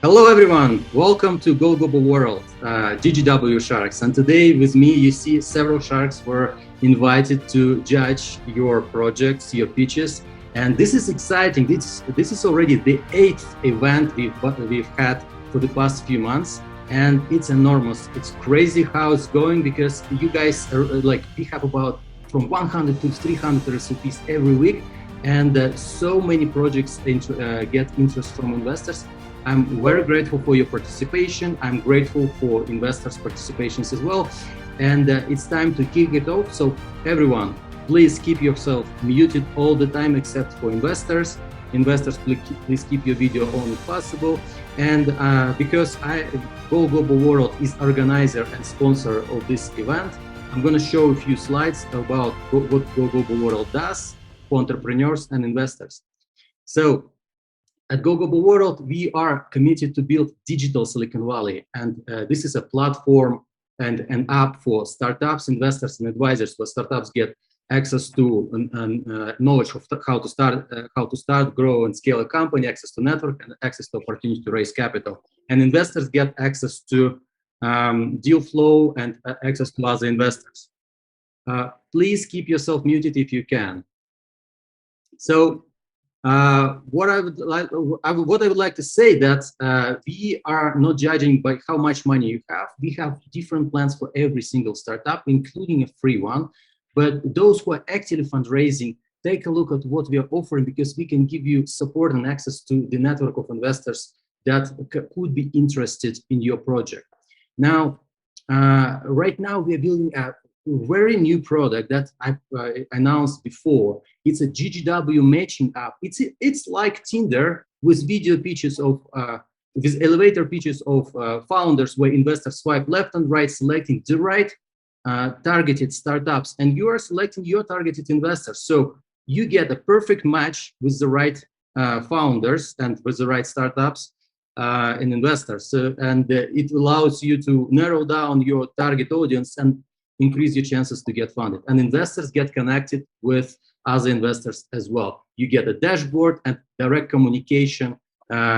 Hello everyone, welcome to Go Global World, GGW Sharks. And today with me you see several sharks were invited to judge your projects, your pitches. And this is exciting. This is already the 8th event we've had for the past few months. And it's enormous. It's crazy how it's going because you guys are we have about from 100 to 300 recipes every week. And so many projects get interest from investors. I'm very grateful for your participation. I'm grateful for investors' participations as well. And it's time to kick it off. So everyone, please keep yourself muted all the time except for investors. Investors, please keep your video on if possible. And because Go Global World is organizer and sponsor of this event, I'm going to show a few slides about what Go Global World does for entrepreneurs and investors. So at Go Global World, we are committed to build digital Silicon Valley. And this is a platform and an app for startups, investors, and advisors, where startups get access to knowledge of how to start, grow, and scale a company, access to network, and access to opportunity to raise capital. And investors get access to deal flow and access to other investors. Please keep yourself muted if you can. So what I would like to say that we are not judging by how much money you have. We have different plans for every single startup, including a free one. But those who are actively fundraising, take a look at what we are offering, because we can give you support and access to the network of investors that could be interested in your project. Now, right now we are building a very new product that I announced before. It's a GGW matching app. It's like Tinder with video pitches of with elevator pitches of founders, where investors swipe left and right, selecting the right targeted startups, and you are selecting your targeted investors. So you get a perfect match with the right founders and with the right startups and investors. And it allows you to narrow down your target audience and increase your chances to get funded. And investors get connected with other investors as well. You get a dashboard and direct communication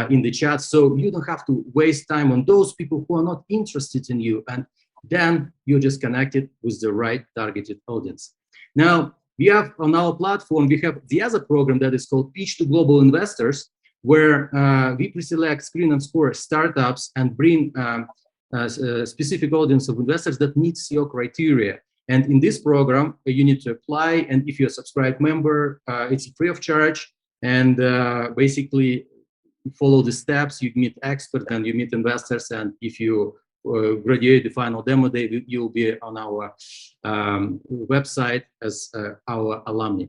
in the chat, so you don't have to waste time on those people who are not interested in you, and then you're just connected with the right targeted audience. Now, we have on our platform, we have the other program that is called Pitch to Global Investors, where we pre-select, screen, and score startups and bring a specific audience of investors that meets your criteria. And in this program, you need to apply, and if you're a subscribed member, it's free of charge. And basically, follow the steps. You meet experts and you meet investors. And if you graduate the final demo day, you'll be on our website as our alumni.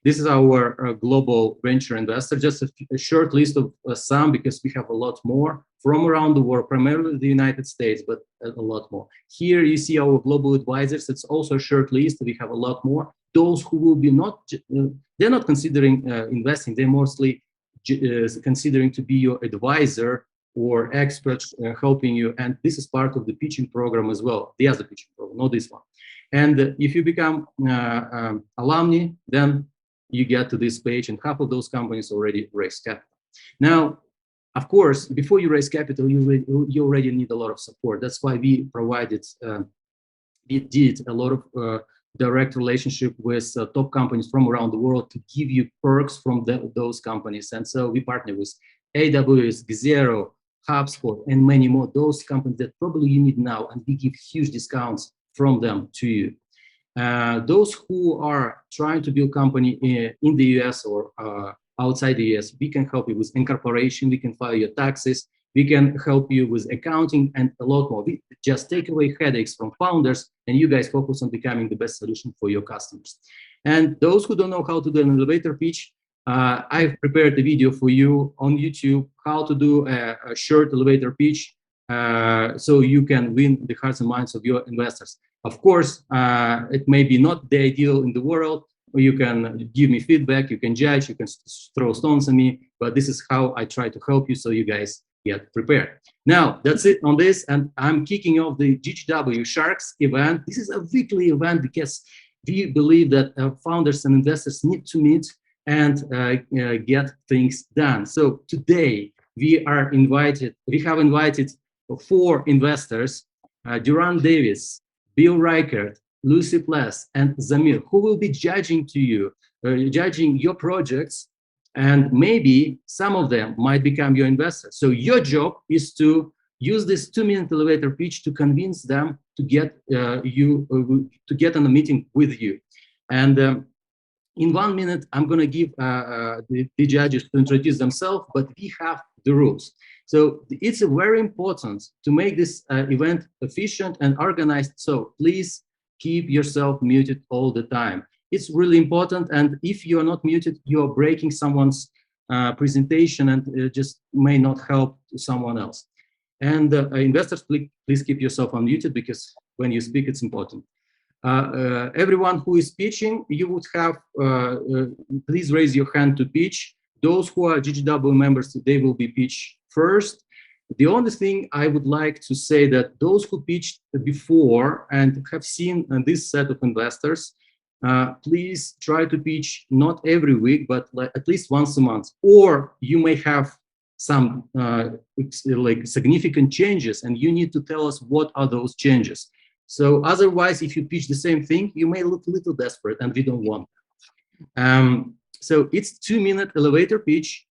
This is our global venture investor, just a short list of some, because we have a lot more from around the world, primarily the United States, but a lot more. Here you see our global advisors. It's also a short list. We have a lot more. Those who will be they're not considering investing. They're mostly considering to be your advisor or experts helping you. And this is part of the pitching program as well, the other pitching program, not this one. And if you become alumni, then you get to this page, and half of those companies already raised capital. Now, of course, before you raise capital, you already need a lot of support. That's why we provided, we did a lot of direct relationship with top companies from around the world to give you perks from those companies. And so we partner with AWS, Xero, HubSpot, and many more, those companies that probably you need now, and we give huge discounts from them to you. Those who are trying to build company in the US or outside the US, we can help you with incorporation, we can file your taxes, we can help you with accounting, and a lot more. We just take away headaches from founders, and you guys focus on becoming the best solution for your customers. And those who don't know how to do an elevator pitch, I've prepared a video for you on YouTube, how to do a short elevator pitch so you can win the hearts and minds of your investors. Of course, it may be not the ideal in the world. You can give me feedback, you can judge, you can throw stones at me, but this is how I try to help you so you guys get prepared. Now, that's it on this, and I'm kicking off the GGW Sharks event. This is a weekly event because we believe that founders and investors need to meet and get things done. So today, we have invited 4 investors, Duránd F, Bill Reichert, Lucy Pless, and Zamir, who will be judging your projects, and maybe some of them might become your investors. So your job is to use this 2-minute elevator pitch to convince them to get on a meeting with you. And in 1 minute, I'm going to give the judges to introduce themselves, but we have the rules. So it's very important to make this event efficient and organized. So please keep yourself muted all the time. It's really important. And if you're not muted, you're breaking someone's presentation, and it just may not help someone else. And investors, please keep yourself unmuted, because when you speak, it's important. Everyone who is pitching, you would have, please raise your hand to pitch. Those who are GGW members, they will be pitched first. The only thing I would like to say that those who pitched before and have seen this set of investors, please try to pitch not every week, but at least once a month. Or you may have some significant changes, and you need to tell us what are those changes. So otherwise, if you pitch the same thing, you may look a little desperate, and we don't want that. So it's 2-minute elevator pitch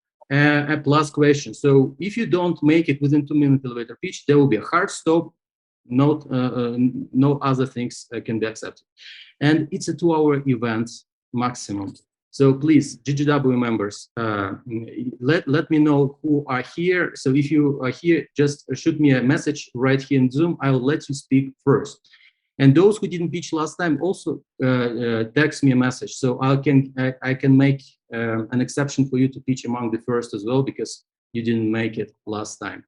plus question. So if you don't make it within 2-minute elevator pitch, there will be a hard stop. No other things can be accepted. And it's a 2-hour event maximum. So please, GGW members, let me know who are here. So if you are here, just shoot me a message right here in Zoom. I'll let you speak first. And those who didn't pitch last time, also text me a message. So I can make an exception for you to pitch among the first as well, because you didn't make it last time.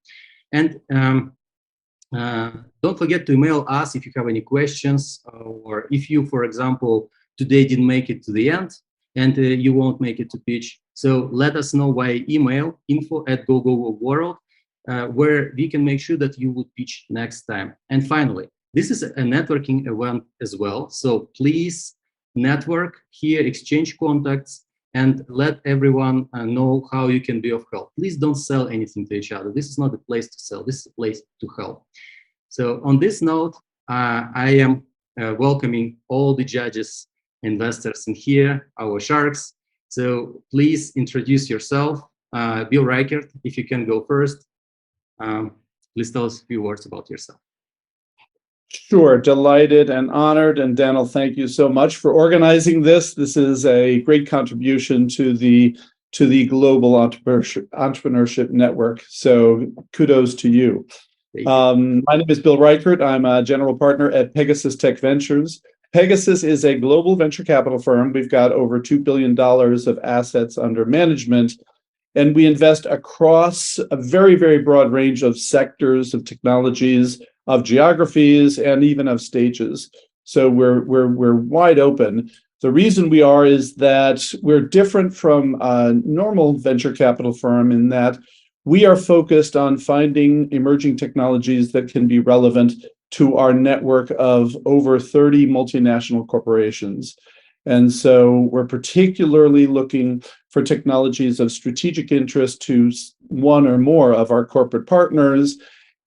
And don't forget to email us if you have any questions, or if you, for example, today didn't make it to the end, and you won't make it to pitch. So let us know via email, info@GoGoGoWorld, where we can make sure that you would pitch next time. And finally, this is a networking event as well. So please network here, exchange contacts, and let everyone know how you can be of help. Please don't sell anything to each other. This is not a place to sell. This is a place to help. So on this note, I am welcoming all the judges, investors in here, our sharks. So please introduce yourself. Bill Reichert, if you can go first, please tell us a few words about yourself. Sure, delighted and honored. And Danil, thank you so much for organizing this. This is a great contribution to the global entrepreneurship network. So kudos to you. My name is Bill Reichert. I'm a general partner at Pegasus Tech Ventures. Pegasus is a global venture capital firm. We've got over $2 billion of assets under management, and we invest across a very, very broad range of sectors, of technologies, of geographies, and even of stages. So we're wide open. The reason we are is that we're different from a normal venture capital firm in that we are focused on finding emerging technologies that can be relevant to our network of over 30 multinational corporations. And so we're particularly looking for technologies of strategic interest to one or more of our corporate partners.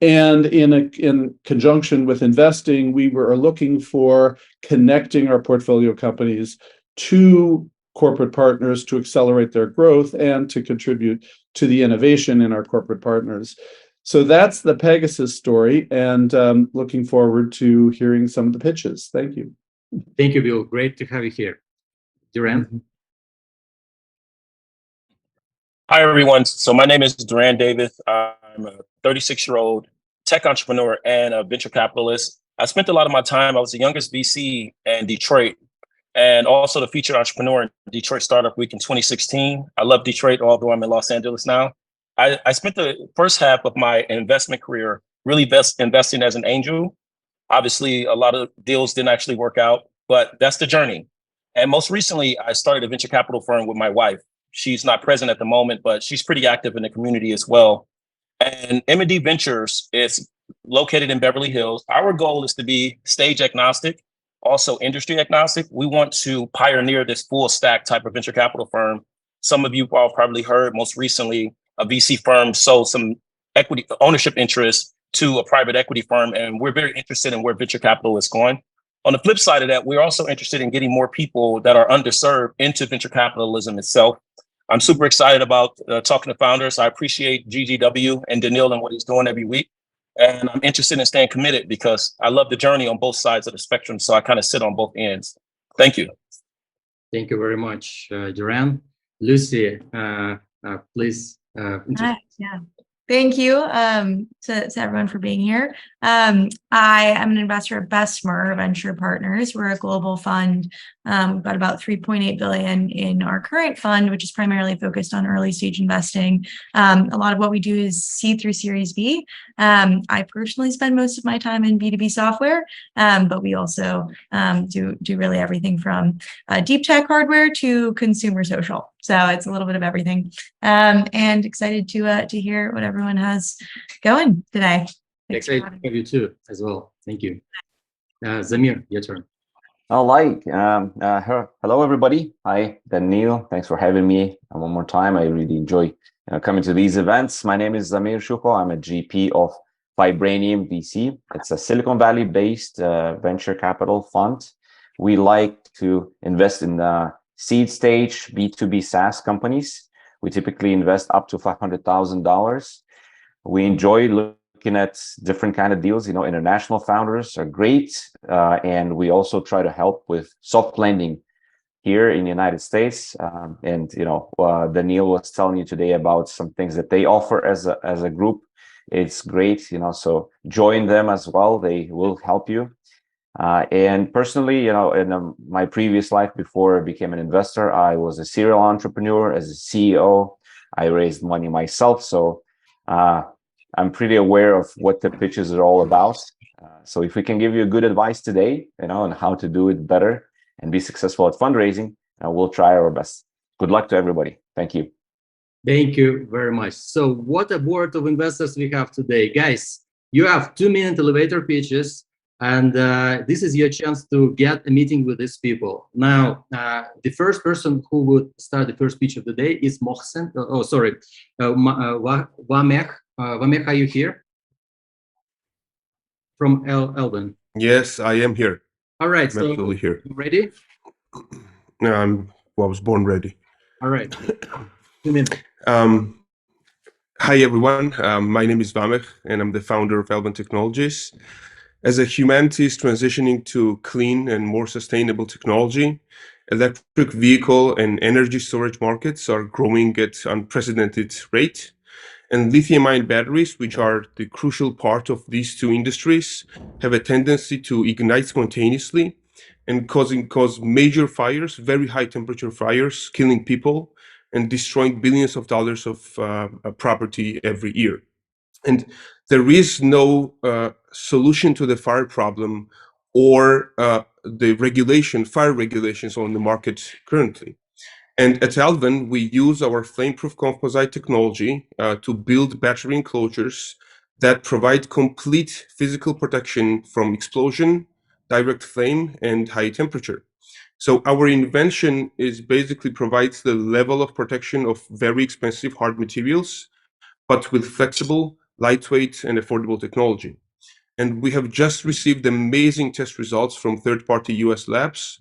And in conjunction with investing, we were looking for connecting our portfolio companies to corporate partners to accelerate their growth and to contribute to the innovation in our corporate partners. So that's the Pegasus story, and looking forward to hearing some of the pitches. Thank you. Thank you, Bill. Great to have you here. Duránd. Hi, everyone. So my name is Duránd F. I'm a 36-year-old tech entrepreneur and a venture capitalist. I spent a lot of my time, I was the youngest VC in Detroit, and also the featured entrepreneur in Detroit Startup Week in 2016. I love Detroit, although I'm in Los Angeles now. I spent the first half of my investment career really investing as an angel. Obviously, a lot of deals didn't actually work out, but that's the journey. And most recently, I started a venture capital firm with my wife. She's not present at the moment, but she's pretty active in the community as well. And M&D Ventures is located in Beverly Hills. Our goal is to be stage agnostic, also industry agnostic. We want to pioneer this full stack type of venture capital firm. Some of you all probably heard most recently, a VC firm sold some equity ownership interest to a private equity firm, and we're very interested in where venture capital is going. On the flip side of that, we're also interested in getting more people that are underserved into venture capitalism itself. I'm super excited about talking to founders. I appreciate GGW and Danil and what he's doing every week. And I'm interested in staying committed because I love the journey on both sides of the spectrum. So I kind of sit on both ends. Thank you. Thank you very much, Duránd. Lucy, please. Hi, yeah. Thank you to everyone for being here. I am an investor at Bessemer Venture Partners. We're a global fund. We've got about 3.8 billion in our current fund, which is primarily focused on early stage investing. A lot of what we do is seed through Series B. I personally spend most of my time in B2B software, but we also do really everything from deep tech hardware to consumer social. So it's a little bit of everything. And excited to hear what everyone has going today. Thanks excited to have you too as well. Thank you. Zamir, your turn. All right. Hello, everybody. Hi, Danil. Thanks for having me one more time. I really enjoy coming to these events. My name is Zamir Shukho. I'm a GP of Vibranium VC. It's a Silicon Valley-based venture capital fund. We like to invest in seed stage B2B SaaS companies. We typically invest up to $500,000. We enjoy looking at different kind of deals. International founders are great. And we also try to help with soft lending here in the United States. Danil was telling you today about some things that they offer as a group. It's great, so join them as well. They will help you. And personally, in my previous life before I became an investor, I was a serial entrepreneur as a CEO. I raised money myself. So I'm pretty aware of what the pitches are all about. So if we can give you good advice today, on how to do it better and be successful at fundraising, we'll try our best. Good luck to everybody. Thank you. Thank you very much. So what a board of investors we have today. Guys, you have 2-minute elevator pitches. And this is your chance to get a meeting with these people. Now, the first person who would start the first pitch of the day is Mohsen. Vamekh. Vamekh, are you here? From Elden. Yes, I am here. All right, I'm absolutely here. You ready? No, I was born ready. All right. 2 minutes. Hi, everyone. My name is Vamekh, and I'm the founder of Elven Technologies. As a humanities transitioning to clean and more sustainable technology, electric vehicle and energy storage markets are growing at unprecedented rate. And lithium-ion batteries, which are the crucial part of these two industries, have a tendency to ignite spontaneously and cause major fires, very high temperature fires, killing people and destroying billions of dollars of property every year. And there is no solution to the fire problem or the fire regulations on the market currently. And at Elven, we use our flame-proof composite technology to build battery enclosures that provide complete physical protection from explosion, direct flame, and high temperature. So our invention basically provides the level of protection of very expensive hard materials, but with flexible, lightweight, and affordable technology. And we have just received amazing test results from third-party US labs.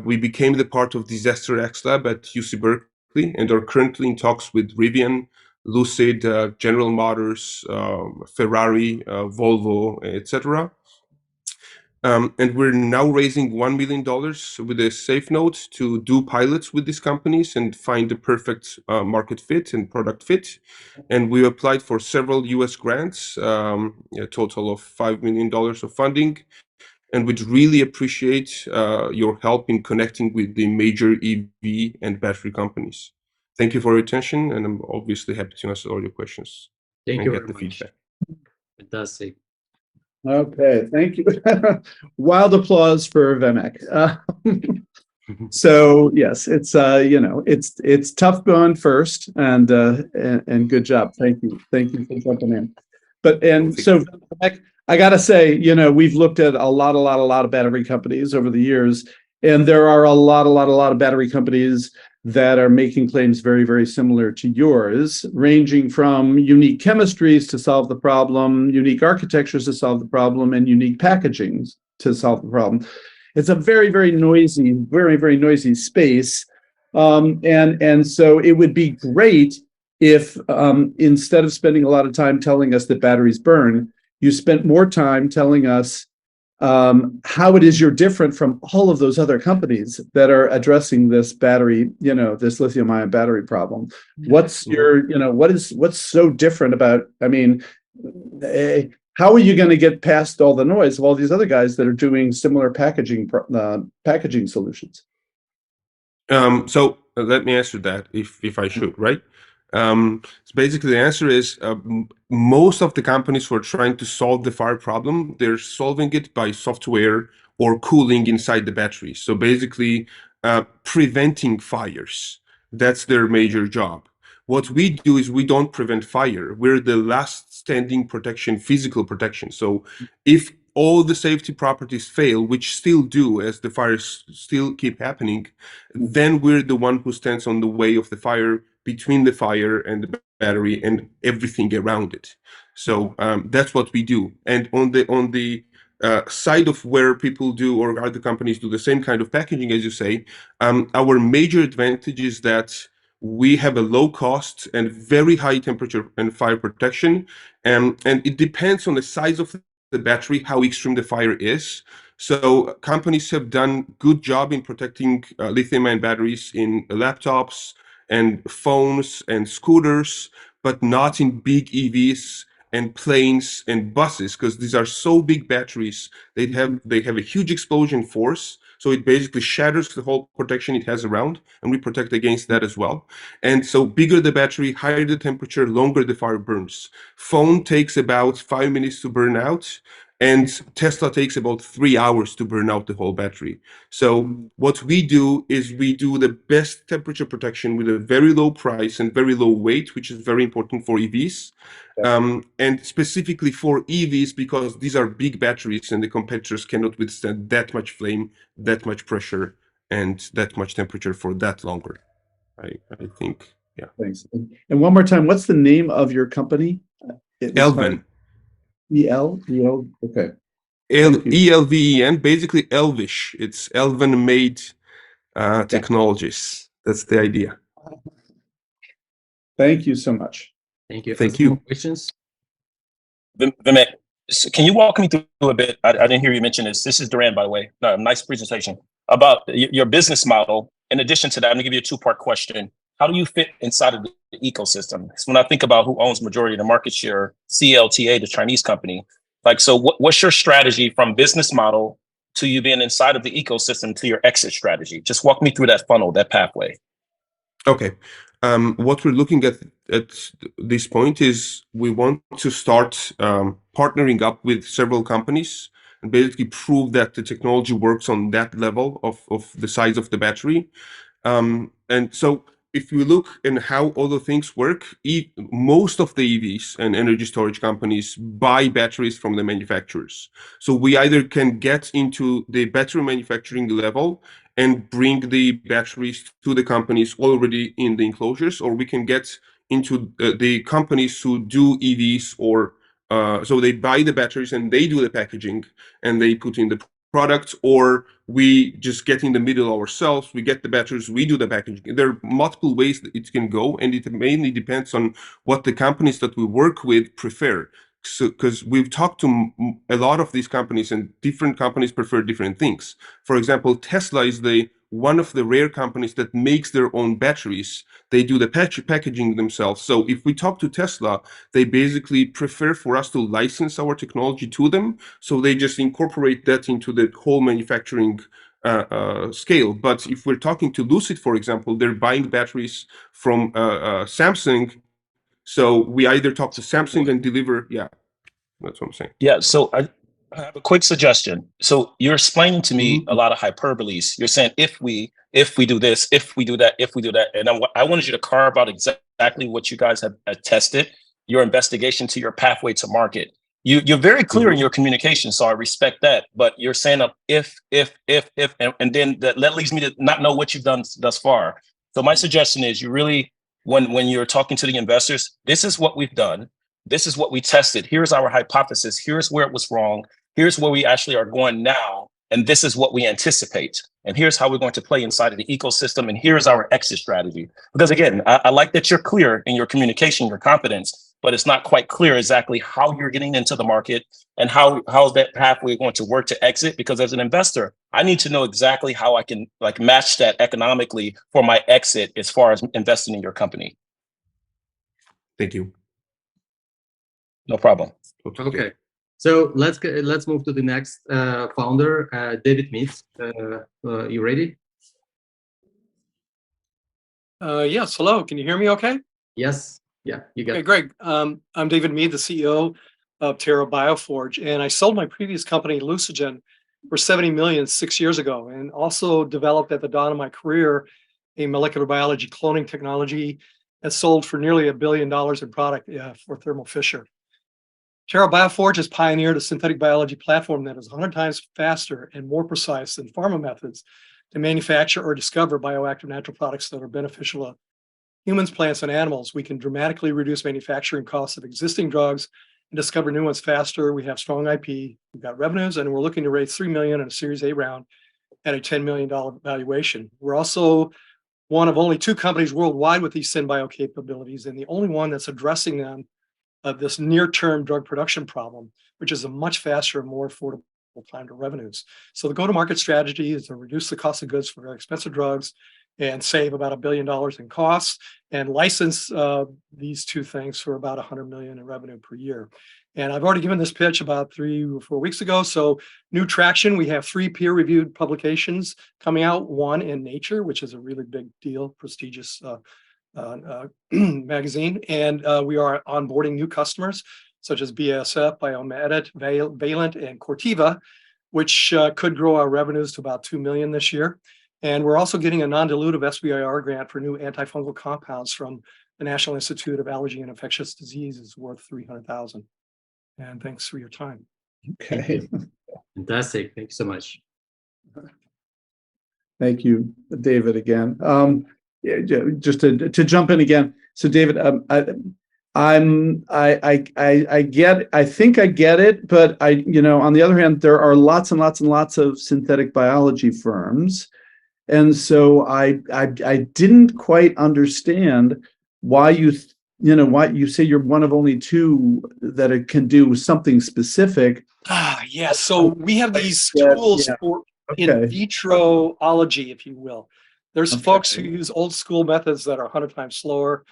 We became the part of Disaster X Lab at UC Berkeley and are currently in talks with Rivian, Lucid, General Motors, Ferrari, Volvo, etc. And we're now raising $1 million with a safe note to do pilots with these companies and find the perfect market fit and product fit. And we applied for several US grants, a total of $5 million of funding. And we'd really appreciate your help in connecting with the major EV and battery companies. Thank you for your attention, and I'm obviously happy to answer all your questions. Thank you very the much. feedback. Okay, thank you. Wild applause for Vamekh. So yes, it's it's tough going first, and good job. Thank you for jumping in. So Vamekh, I gotta say, we've looked at a lot of battery companies over the years, and there are a lot of battery companies that are making claims very, very similar to yours, ranging from unique chemistries to solve the problem, unique architectures to solve the problem, and unique packagings to solve the problem. It's a very, very noisy, very, very noisy space. And so it would be great if instead of spending a lot of time telling us that batteries burn, you spent more time telling us how it is you're different from all of those other companies that are addressing this battery, this lithium ion battery problem. What's what's so different about, how are you going to get past all the noise of all these other guys that are doing similar packaging solutions? So let me answer that if I should, right? So basically the answer is most of the companies who are trying to solve the fire problem, they're solving it by software or cooling inside the battery. So basically preventing fires. That's their major job. What we do is we don't prevent fire. We're the last standing protection, physical protection. So if all the safety properties fail, which still do as the fires still keep happening, then we're the one who stands on the way of the fire, between the fire and the battery and everything around it. So that's what we do. And on the side of where people do or other companies do the same kind of packaging, as you say, our major advantage is that we have a low cost and very high temperature and fire protection. And it depends on the size of the battery, how extreme the fire is. So companies have done good job in protecting lithium-ion batteries in laptops and phones and scooters, but not in big EVs and planes and buses, because these are so big batteries. They have a huge explosion force. So it basically shatters the whole protection it has around, and we protect against that as well. And so bigger the battery, higher the temperature, longer the fire burns. Phone takes about 5 minutes to burn out, and Tesla takes about 3 hours to burn out the whole battery. So what we do is we do the best temperature protection with a very low price and very low weight, which is very important for EVs. And specifically for EVs, because these are big batteries and the competitors cannot withstand that much flame, that much pressure, and that much temperature for that longer. I think, yeah. Thanks. And one more time, what's the name of your company? Elven. EL? Okay. ELVEN, basically Elvish. It's Elven made technologies. That's the idea. Thank you so much. Thank you. Thank you. More questions? Vivek, can you walk me through a bit? I didn't hear you mention this. This is Duránd, by the way. Nice presentation about your business model. In addition to that, I'm going to give you a two-part question. How do you fit inside of the ecosystem? Because when I think about who owns majority of the market share, CLTA, the Chinese company, so what's your strategy from business model to you being inside of the ecosystem to your exit strategy? Just walk me through that funnel, that pathway. Okay. What we're looking at this point is we want to start partnering up with several companies and basically prove that the technology works on that level of the size of the battery. And so if we look in how all the things work, most of the EVs and energy storage companies buy batteries from the manufacturers. So we either can get into the battery manufacturing level and bring the batteries to the companies already in the enclosures, or we can get into the companies who do EVs, or so they buy the batteries and they do the packaging and they put in the product, or we just get in the middle ourselves. We get the batteries, we do the packaging. There are multiple ways that it can go, and it mainly depends on what the companies that we work with prefer. So, because we've talked to a lot of these companies, and different companies prefer different things. For example, Tesla is one of the rare companies that makes their own batteries. They do the packaging themselves. So if we talk to Tesla, they basically prefer for us to license our technology to them. So they just incorporate that into the whole manufacturing scale. But if we're talking to Lucid, for example, they're buying batteries from Samsung. So we either talk to Samsung and deliver. Yeah, that's what I'm saying. Yeah. So I have a quick suggestion. So you're explaining to me a lot of hyperboles. You're saying if we do this, if we do that, if we do that, and I wanted you to carve out exactly what you guys have tested, your investigation to your pathway to market. You're very clear in your communication, so I respect that. But you're saying if, and then that leads me to not know what you've done thus far. So my suggestion is you really, when you're talking to the investors, this is what we've done. This is what we tested. Here's our hypothesis. Here's where it was wrong. Here's where we actually are going now. And this is what we anticipate. And here's how we're going to play inside of the ecosystem. And here's our exit strategy. Because again, I like that you're clear in your communication, your confidence, but it's not quite clear exactly how you're getting into the market and how that pathway is going to work to exit. Because as an investor, I need to know exactly how I can like match that economically for my exit as far as investing in your company. Thank you. No problem. Okay. So let's move to the next founder, David Mead. You ready? Yes. Hello. Can you hear me okay? Yes. Yeah, you got Okay, it. Greg. I'm David Mead, the CEO of Terra Bioforge, and I sold my previous company, Lucigen, for $70 million 6 years ago, and also developed at the dawn of my career a molecular biology cloning technology that sold for nearly $1 billion in product for Thermo Fisher. Terra Bioforge has pioneered a synthetic biology platform that is 100 times faster and more precise than pharma methods to manufacture or discover bioactive natural products that are beneficial to humans, plants, and animals. We can dramatically reduce manufacturing costs of existing drugs and discover new ones faster. We have strong IP, we've got revenues, and we're looking to raise $3 million in a Series A round at a $10 million valuation. We're also one of only 2 companies worldwide with these SynBio capabilities, and the only one that's addressing them of this near-term drug production problem, which is a much faster and more affordable time to revenues. So the go-to-market strategy is to reduce the cost of goods for very expensive drugs and save about $1 billion in costs and license these 2 things for about $100 million in revenue per year. And I've already given this pitch about 3 or 4 weeks ago. So new traction, we have 3 peer-reviewed publications coming out, 1 in Nature, which is a really big deal, prestigious magazine. And we are onboarding new customers such as BASF, Biomedit, Valent, and Corteva, which could grow our revenues to about $2 million this year. And we're also getting a non-dilutive SBIR grant for new antifungal compounds from the National Institute of Allergy and Infectious Diseases, worth $300,000. And thanks for your time. Okay. Fantastic. Thank you so much. Thank you, David, again. Just to jump in again. So, David, I think I get it, but on the other hand, there are lots and lots and lots of synthetic biology firms. And so I didn't quite understand why why you say you're one of only 2 that it can do something specific. Yeah. So we have these tools for in vitroology, if you will. There's folks who use old school methods that are 100 times slower.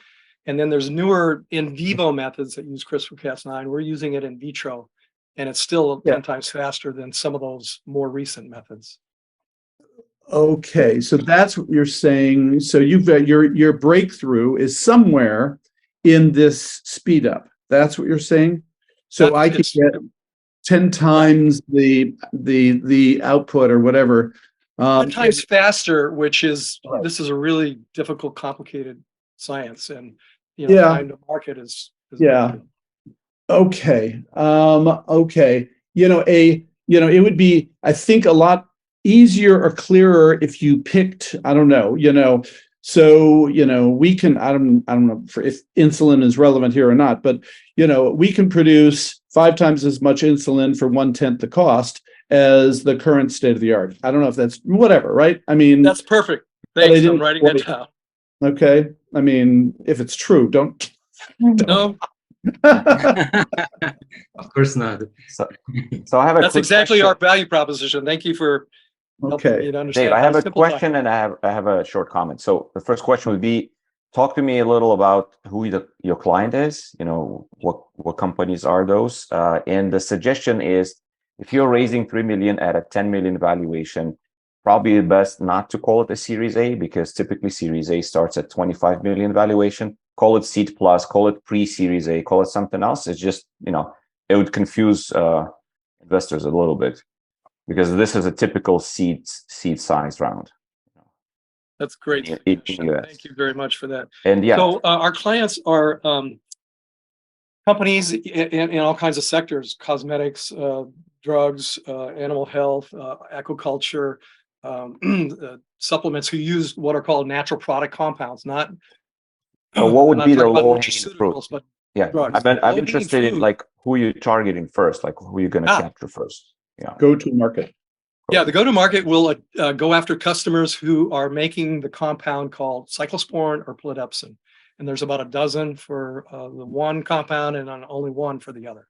And then there's newer in vivo methods that use CRISPR-Cas9. We're using it in vitro, and it's still 10 times faster than some of those more recent methods. Okay, so that's what you're saying. So you've got your breakthrough is somewhere in this speed up. That's what you're saying. So I could get 10 times the output or whatever. 10 times faster, which is this is a really difficult, complicated science, and time to market is okay. Okay. It would be, I think, a lot easier or clearer if you picked, I don't know, so we can, I don't know if insulin is relevant here or not, but we can produce 5 times as much insulin for 1/10 the cost as the current state of the art. I don't know if that's whatever, right? I mean, that's perfect. Thanks. I'm writing that down. Okay. I mean, if it's true, don't. No. Of course not. So I have That's exactly our value proposition. Thank you for helping me to understand. Dave, I have a question and I have a short comment. So the first question would be, talk to me a little about who your client is. What companies are those? And the suggestion is, if you're raising $3 million at a $10 million valuation, probably best not to call it a Series A, because typically Series A starts at 25 million valuation. Call it Seed Plus, call it pre-Series A, call it something else. It's just, it would confuse investors a little bit, because this is a typical seed size round. That's great. Thank you very much for that. And so our clients are companies in all kinds of sectors: cosmetics, drugs, animal health, aquaculture, supplements who use what are called natural product compounds, not. So what would I'm be not the talking about low-hanging fruit? nutraceuticals, but Yeah, drugs. I'm Low-hanging interested in fruit. like who you're targeting first, like who you're going to capture first. Yeah. Go to market. Yeah, the go-to-market will go after customers who are making the compound called cyclosporin or plodepsin. And there's about a dozen for the one compound and only one for the other.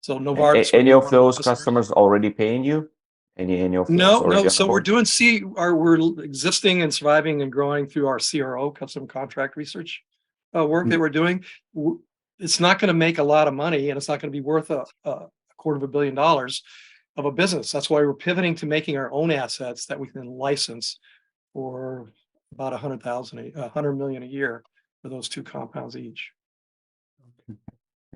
So Novartis. Any of those customers already paying you? Any of those? No. So we're doing we're existing and surviving and growing through our CRO, custom contract research work that we're doing. It's not going to make a lot of money, and it's not going to be worth a $250 million of a business. That's why we're pivoting to making our own assets that we can license for about $100 million a year for those two compounds each.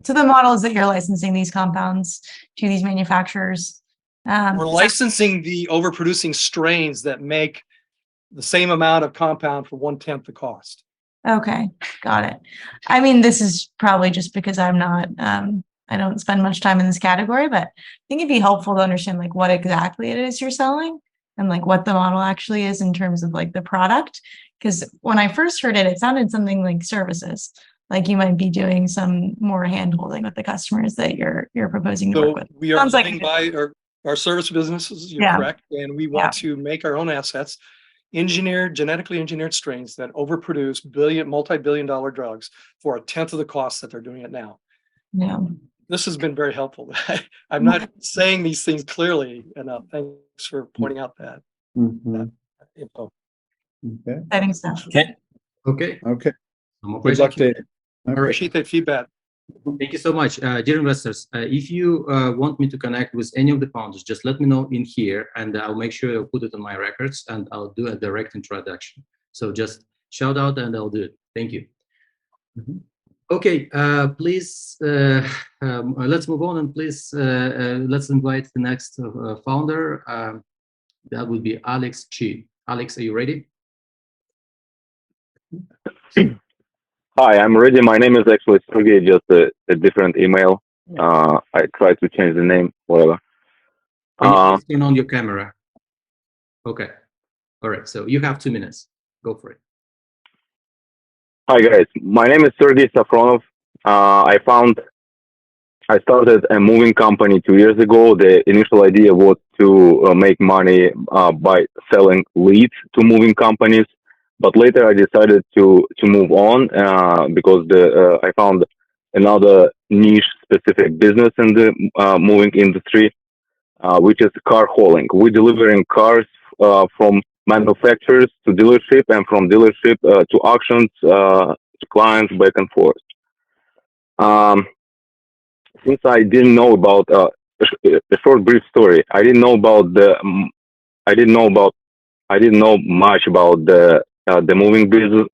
So the model is that you're licensing these compounds to these manufacturers. We're licensing the overproducing strains that make the same amount of compound for 1/10 the cost. Okay, got it. I mean, this is probably just because I'm not, I don't spend much time in this category, but I think it'd be helpful to understand like what exactly it is you're selling and like what the model actually is in terms of like the product. Because when I first heard it, it sounded something like services. Like you might be doing some more hand holding with the customers that you're proposing to work with. We are living by our service businesses, you're correct. And we want to make our own assets, genetically engineered strains that overproduce multi-billion-dollar drugs for 1/10 of the cost that they're doing it now. Yeah. This has been very helpful. I'm not saying these things clearly enough. Thanks for pointing out that. Info. Okay. Exciting stuff. Okay. Good luck, Dave. I appreciate that feedback. Thank you so much. Dear investors, if you want me to connect with any of the founders, just let me know in here and I'll make sure I'll put it on my records and I'll do a direct introduction. So just shout out and I'll do it. Thank you. Okay, please, let's move on and please, let's invite the next founder. That would be Alex Chi. Alex, are you ready? Hi, I'm ready. My name is actually Sergey, just a different email. I tried to change the name, whatever. Can you please turn on your camera? Okay. All right. So you have 2 minutes. Go for it. Hi, guys. My name is Sergey Safronov. I started a moving company 2 years ago. The initial idea was to make money by selling leads to moving companies. But later I decided to move on because I found another niche specific business in the moving industry, which is car hauling. We're delivering cars from manufacturers to dealership and from dealership to auctions to clients back and forth. Since I didn't know about a short brief story, I didn't know much about the moving business,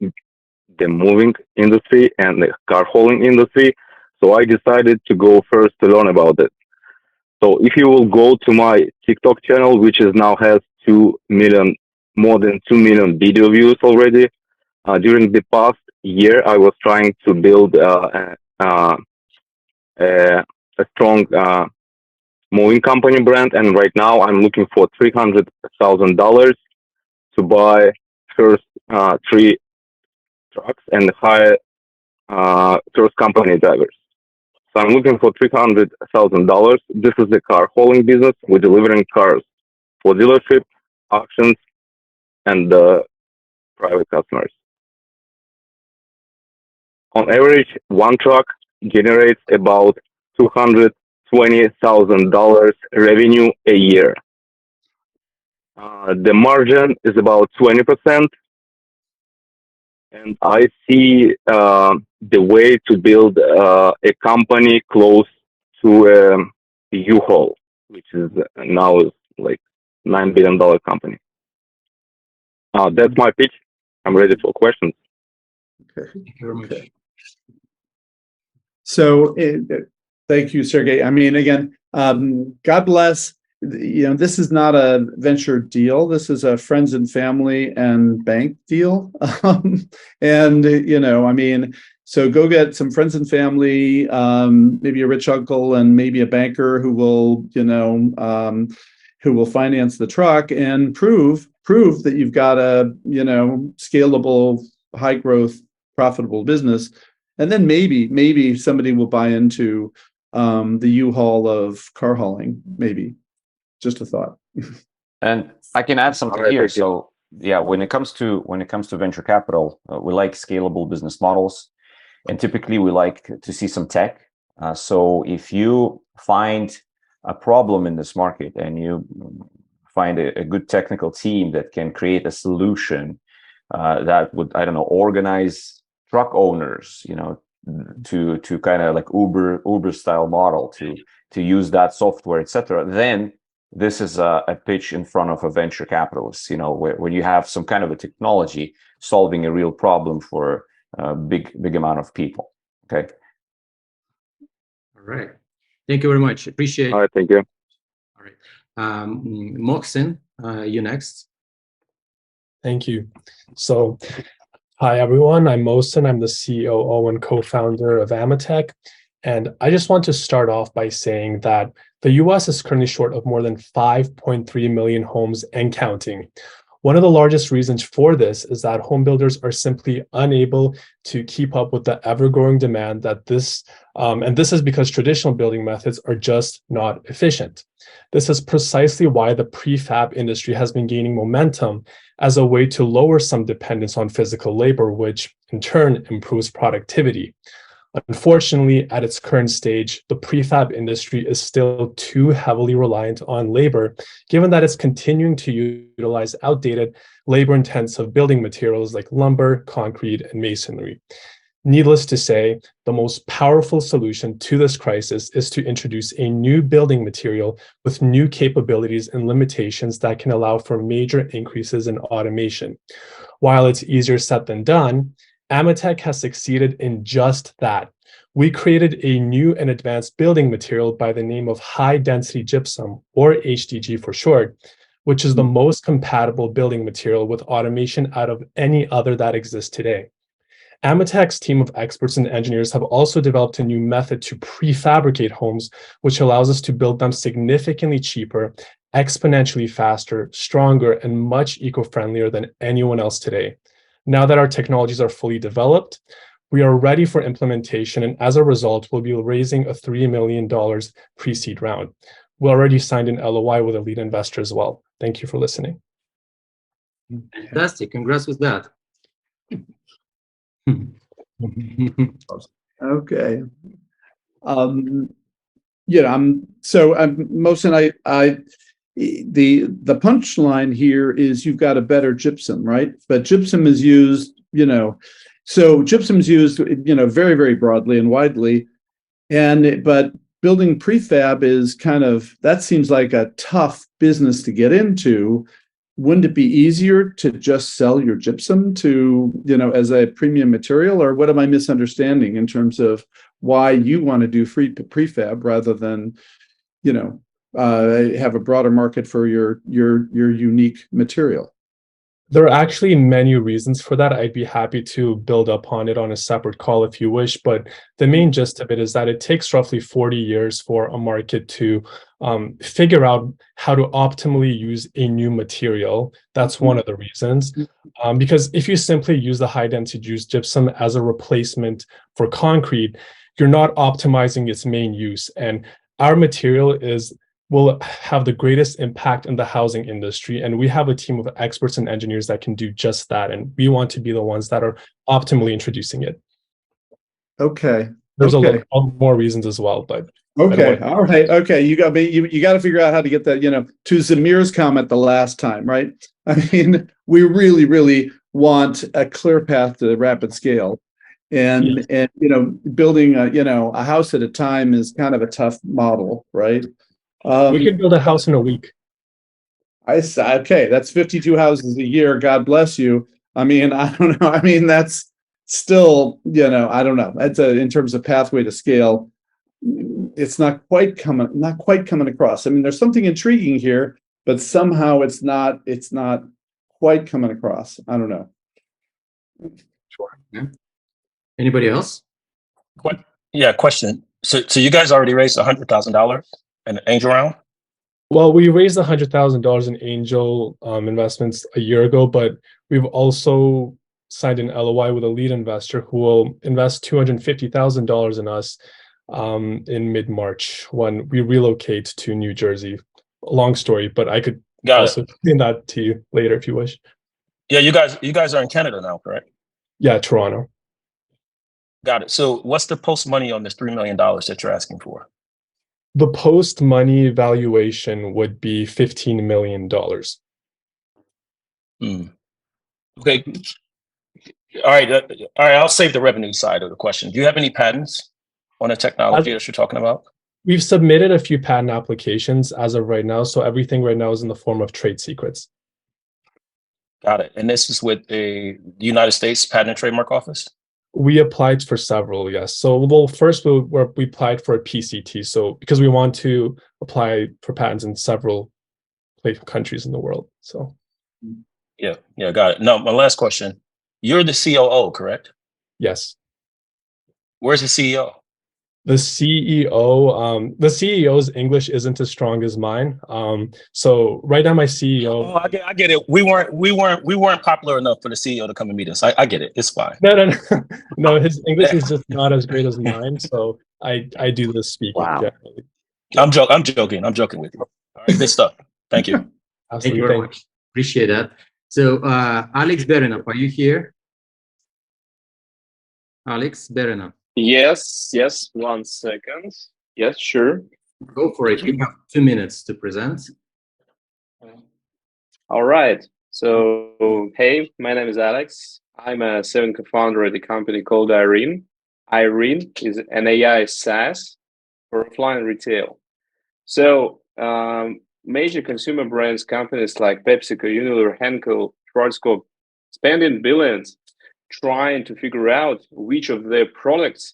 the moving industry, and the car hauling industry. So I decided to go first to learn about it. So if you will go to my TikTok channel, which is now has more than 2 million video views already, during the past year, I was trying to build a strong moving company brand, and right now I'm looking for $300,000 to buy first 3 trucks and hire first company drivers. So I'm looking for $300,000. This is the car hauling business. We're delivering cars for dealership, auctions, and private customers. On average, one truck generates about $220,000 revenue a year. The margin is about 20%. And I see the way to build a company close to U-Haul, which is now like $9 billion company. That's my pitch. I'm ready for questions. Okay. Thank you very much. So, thank you, Sergey. I mean, again, God bless. This is not a venture deal. This is a friends and family and bank deal. I mean, so go get some friends and family, maybe a rich uncle and maybe a banker who will, who will finance the truck and prove that you've got a, scalable, high growth, profitable business. And then maybe somebody will buy into the U-Haul of car hauling, maybe. Just a thought. And I can add something here. So yeah, when it comes to venture capital, we like scalable business models, and typically we like to see some tech. So if you find a problem in this market and you find a good technical team that can create a solution that would, I don't know, organize truck owners, to kind of like Uber style model to use that software, etc., then this is a pitch in front of a venture capitalist, where you have some kind of a technology solving a real problem for a big amount of people. Okay. All right. Thank you very much. Appreciate it. All right, thank you. All right. Mohsin, you next. Thank you. So, hi, everyone. I'm Mohsin. I'm the COO and co-founder of Amatech. And I just want to start off by saying that the US is currently short of more than 5.3 million homes and counting. One of the largest reasons for this is that home builders are simply unable to keep up with the ever-growing demand and this is because traditional building methods are just not efficient. This is precisely why the prefab industry has been gaining momentum as a way to lower some dependence on physical labor, which in turn improves productivity. Unfortunately, at its current stage, the prefab industry is still too heavily reliant on labor, given that it's continuing to utilize outdated, labor-intensive building materials like lumber, concrete, and masonry. Needless to say, the most powerful solution to this crisis is to introduce a new building material with new capabilities and limitations that can allow for major increases in automation. While it's easier said than done, Amatech has succeeded in just that. We created a new and advanced building material by the name of high-density gypsum, or HDG for short, which is the most compatible building material with automation out of any other that exists today. Amatech's team of experts and engineers have also developed a new method to prefabricate homes, which allows us to build them significantly cheaper, exponentially faster, stronger, and much eco-friendlier than anyone else today. Now that our technologies are fully developed, we are ready for implementation, and as a result, we'll be raising a $3 million pre-seed round. We already signed an LOI with a lead investor as well. Thank you for listening. Fantastic. Congrats with that. Okay. Mohsin, the punchline here is you've got a better gypsum, right? But gypsum is used, so gypsum's used, very, very broadly and widely. But building prefab is that seems like a tough business to get into. Wouldn't it be easier to just sell your gypsum to, as a premium material, or what am I misunderstanding in terms of why you want to do prefab rather than, have a broader market for your unique material? There are actually many reasons for that. I'd be happy to build upon it on a separate call if you wish, but the main gist of it is that it takes roughly 40 years for a market to figure out how to optimally use a new material. That's one of the reasons. Because if you simply use the high-density gypsum as a replacement for concrete, you're not optimizing its main use. And our material will have the greatest impact in the housing industry. And we have a team of experts and engineers that can do just that. And we want to be the ones that are optimally introducing it. Okay. There's a lot more reasons as well, but. Okay. All right. Okay. You got to figure out how to get that, to Zamir's comment the last time, right? I mean, we really, really want a clear path to rapid scale. And, yes. Building a house at a time is kind of a tough model, right? We could build a house in a week. Okay, that's 52 houses a year. God bless you. I mean, I don't know. I mean, that's still, I don't know. That's in terms of pathway to scale, it's not quite coming across. I mean, there's something intriguing here, but somehow it's not quite coming across. I don't know. Sure. Yeah. Anybody else? Yeah, question. So you guys already raised $100,000 in an angel round? Well, we raised $100,000 in angel investments a year ago, but we've also signed an LOI with a lead investor who will invest $250,000 in us in mid-March when we relocate to New Jersey. Long story, but I could Got also it. explain that to you later if you wish. Yeah, you guys are in Canada now, correct? Yeah, Toronto. Got it. So what's the post money on this $3 million that you're asking for? The post money valuation would be $15 million. Okay. All right. All right. I'll save the revenue side of the question. Do you have any patents on the technology that you're talking about? We've submitted a few patent applications as of right now, so everything right now is in the form of trade secrets. Got it. And this is with the United States Patent and Trademark Office? We applied for several, yes. So, well, first we applied for a PCT, so because we want to apply for patents in several countries in the world. So, Yeah, got it. No, my last question. You're the COO, correct? yes. Where's the CEO? The CEO's English isn't as strong as mine. So right now my CEO. Oh, I get it. We weren't popular enough for the CEO to come and meet us. I get it. It's fine. No. No, his English is just not as great as mine. So I do the speaking generally. I'm joking. I'm joking with you. All right, good stuff. Thank you. Thank you very much. Appreciate that. So Alex Berenap, are you here? Alex Berenap. Yes, 1 second. Yes, sure. Go for it. You have 2 minutes to present. All right. So, hey, my name is Alex. I'm a seventh co-founder at a company called Irene. Irene is an AI SaaS for offline retail. So, major consumer brands, companies like PepsiCo, Unilever, Henkel, Schwarzkopf, spending billions trying to figure out which of their products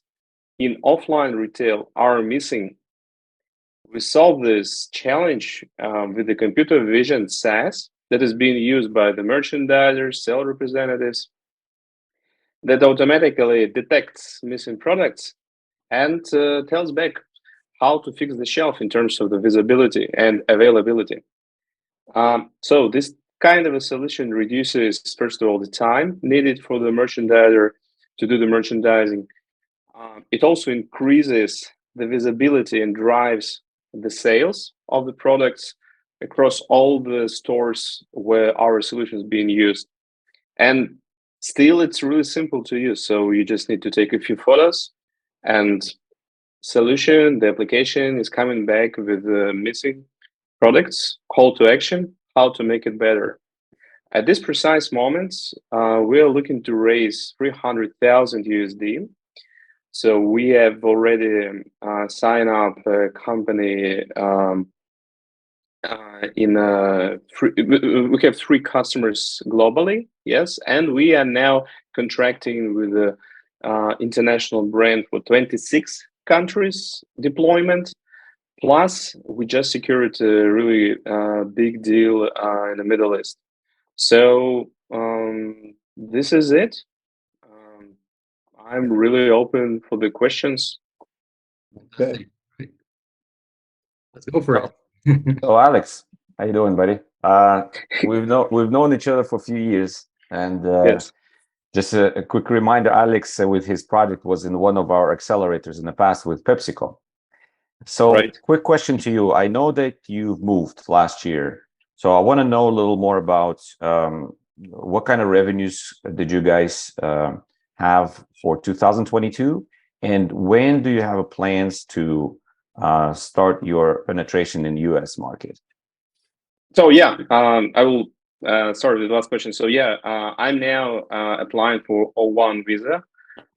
in offline retail are missing. We solve this challenge with the computer vision SaaS that is being used by the merchandisers, sales representatives, that automatically detects missing products and tells back how to fix the shelf in terms of the visibility and availability. So this kind of a solution reduces, first of all, the time needed for the merchandiser to do the merchandising. It also increases the visibility and drives the sales of the products across all the stores where our solution is being used. And still, it's really simple to use. So you just need to take a few photos and the application is coming back with the missing products, call to action, how to make it better. At this precise moment, we are looking to raise 300,000 USD. So we have already signed up a company we have 3 customers globally, yes, and we are now contracting with the international brand for 26 countries deployment. Plus, we just secured a really big deal in the Middle East. So this is it. I'm really open for the questions. Okay. Let's go for it. So Alex, how you doing, buddy? We've known each other for a few years, and Yes. just a quick reminder, Alex with his project was in one of our accelerators in the past with PepsiCo. So quick question to you. I know that you've moved last year. So I want to know a little more about what kind of revenues did you guys have for 2022? And when do you have plans to start your penetration in the US market? So yeah, I will start with the last question. So yeah, I'm now applying for O1 visa.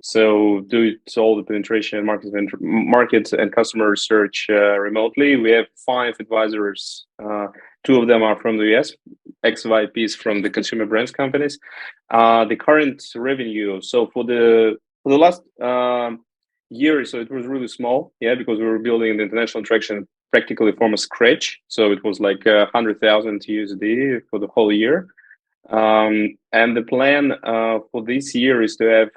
So do all the penetration market and customer research remotely. We have 5 advisors. 2 of them are from the US, ex-VIPs from the consumer brands companies. The current revenue. So for the last year, so it was really small, yeah, because we were building the international traction practically from scratch. So it was like 100,000 USD for the whole year. And the plan for this year is to have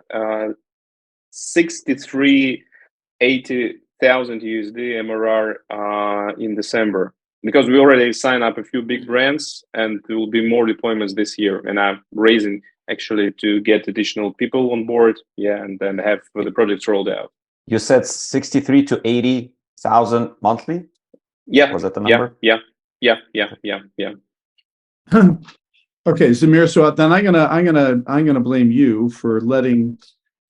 80,000 USD MRR in December. because we already signed up a few big brands, and there will be more deployments this year. And I'm raising actually to get additional people on board, and then have the projects rolled out. You said 63 to 80,000 monthly? Yeah. Was that the number? Yeah. Okay, Zamir. So then I'm gonna blame you for letting,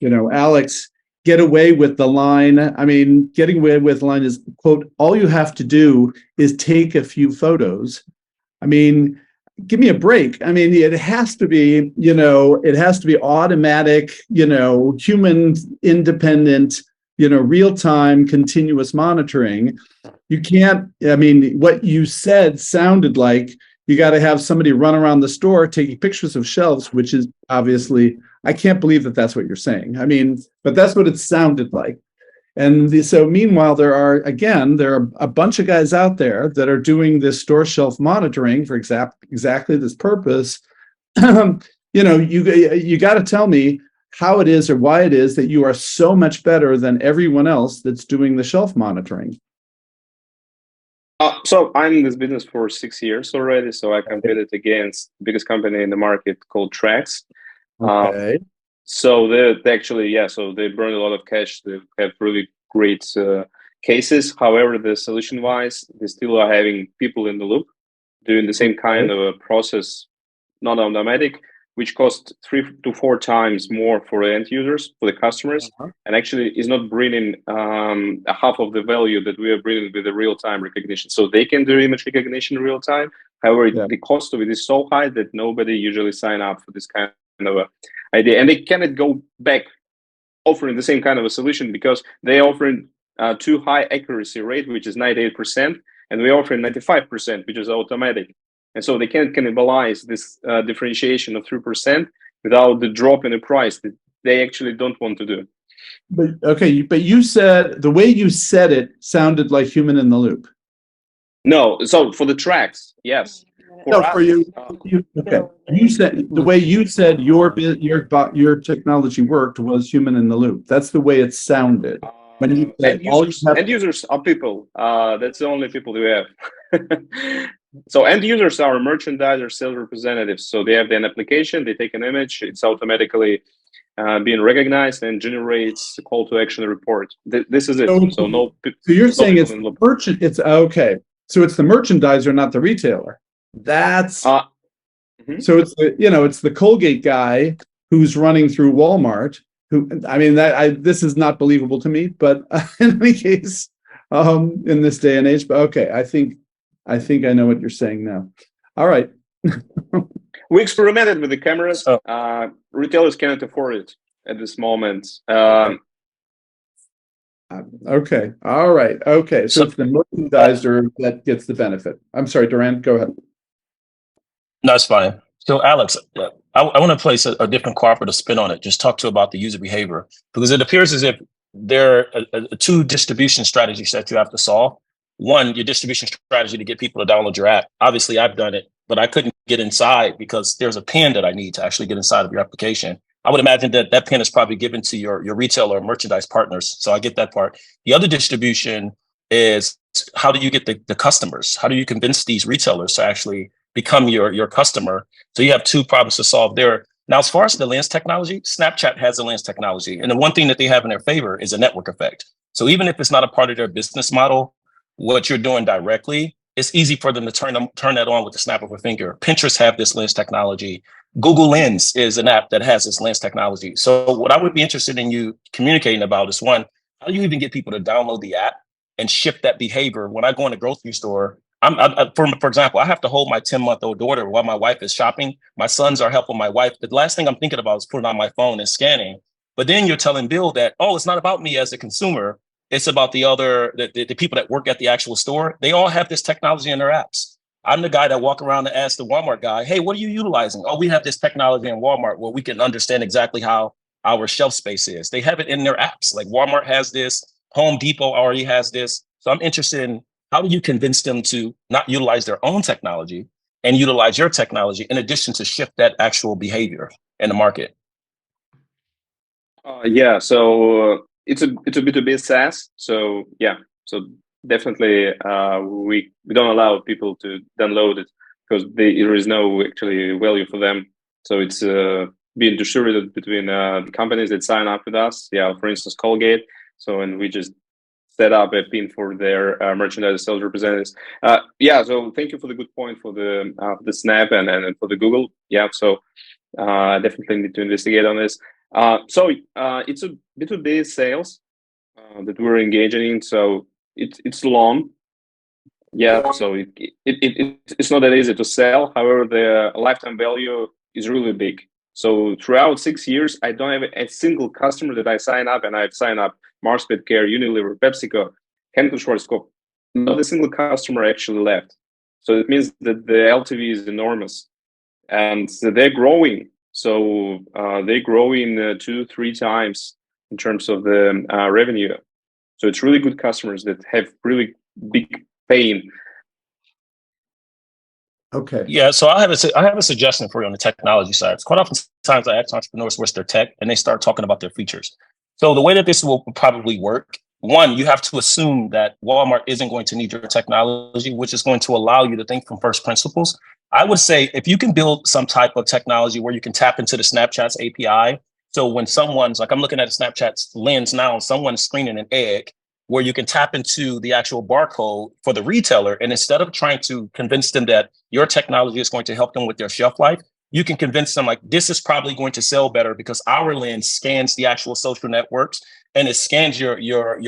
Alex get away with the line. I mean, getting away with the line is, quote, all you have to do is take a few photos. I mean, give me a break. I mean, it has to be, it has to be automatic, human independent, real-time continuous monitoring. You can't, I mean, what you said sounded like you got to have somebody run around the store taking pictures of shelves, which is obviously, I can't believe that that's what you're saying. I mean, but that's what it sounded like. And so meanwhile, there are a bunch of guys out there that are doing this store shelf monitoring for exactly this purpose. You got to tell me how it is or why it is that you are so much better than everyone else that's doing the shelf monitoring. So I'm in this business for 6 years already. So I competed against the biggest company in the market called Trax. Okay. So they actually, so they burn a lot of cash. They have really great cases. However, the solution-wise, they still are having people in the loop doing the same kind of a process, not automatic, which costs 3 to 4 times more for the end users, for the customers, and actually is not bringing half of the value that we are bringing with the real-time recognition. So they can do image recognition in real time. However, the cost of it is so high that nobody usually sign up for this kind of a idea, and they cannot go back offering the same kind of a solution because they offering too high accuracy rate, which is 98%, and we offer 95%, which is automatic. And so they can't cannibalize this differentiation of 3% without the drop in the price that they actually don't want to do. But you said, the way you said it sounded like human in the loop. No, so for the tracks, yes. For you, okay. You said the way you said your technology worked was human in the loop. That's the way it sounded. When you said end users are people. That's the only people we have. So end users are merchandiser, sales representatives. So they have an application, they take an image, it's automatically being recognized and generates a call to action report. This is it. So you're saying it's merchant. It's okay. So it's the merchandiser, not the retailer. That's so it's it's the Colgate guy who's running through Walmart. This is not believable to me, but in any case, in this day and age. But okay, I think I know what you're saying now. All right. We experimented with the cameras. Retailers cannot afford it at this moment. Okay. All right. Okay. So it's the merchandiser that gets the benefit. I'm sorry, Duránd, go ahead. No, it's fine. So Alex, I want to place a different cooperative spin on it. Just talk about the user behavior, because it appears as if there are two distribution strategies that you have to solve. One, your distribution strategy to get people to download your app. Obviously, I've done it, but I couldn't get inside because there's a pin that I need to actually get inside of your application. I would imagine that pin is probably given to your retailer or merchandise partners. So I get that part. The other distribution is, how do you get the customers? How do you convince these retailers to actually become your customer? So you have two problems to solve there. Now, as far as the lens technology, Snapchat has a lens technology. And the one thing that they have in their favor is a network effect. So even if it's not a part of their business model, what you're doing directly, it's easy for them to turn that on with the snap of a finger. Pinterest have this lens technology. Google Lens is an app that has this lens technology. So what I would be interested in you communicating about is, one, how do you even get people to download the app and shift that behavior? When I go in a grocery store, for example, I have to hold my 10-month-old daughter while my wife is shopping. My sons are helping my wife. The last thing I'm thinking about is putting on my phone and scanning. But then you're telling Bill that, it's not about me as a consumer. It's about the people that work at the actual store. They all have this technology in their apps. I'm the guy that walk around and ask the Walmart guy, hey, what are you utilizing? Oh, we have this technology in Walmart where we can understand exactly how our shelf space is. They have it in their apps. Like Walmart has this, Home Depot already has this. So I'm interested in, how do you convince them to not utilize their own technology and utilize your technology in addition to shift that actual behavior in the market? So it's a B2B SaaS. So definitely we don't allow people to download it because there is no actually value for them. So it's being distributed between the companies that sign up with us. Yeah, for instance, Colgate. So, and we just set up a pin for their merchandise sales representatives. Yeah, so thank you for the good point for the Snap and for the Google. Yeah, so definitely need to investigate on this. So it's a B2B sales that we're engaging in. So it's long. Yeah, so it's not that easy to sell. However, the lifetime value is really big. So throughout 6 years, I don't have a single customer that I sign up, and I've signed up Mars Pet Care, Unilever, PepsiCo, Henkel Schwarzkopf. Not a single customer actually left. So it means that the LTV is enormous, and so they're growing. So they grow in 2-3 times in terms of the revenue. So it's really good customers that have really big pain. Okay. Yeah, so I have a suggestion for you on the technology side. It's quite often times I ask entrepreneurs what's their tech, and they start talking about their features. So the way that this will probably work, one, you have to assume that Walmart isn't going to need your technology, which is going to allow you to think from first principles. I would say if you can build some type of technology where you can tap into the Snapchat's API. So when someone's like, I'm looking at a Snapchat lens now, and someone's screening an egg, where you can tap into the actual barcode for the retailer. And instead of trying to convince them that your technology is going to help them with their shelf life, you can convince them like, this is probably going to sell better because our lens scans the actual social networks and it scans your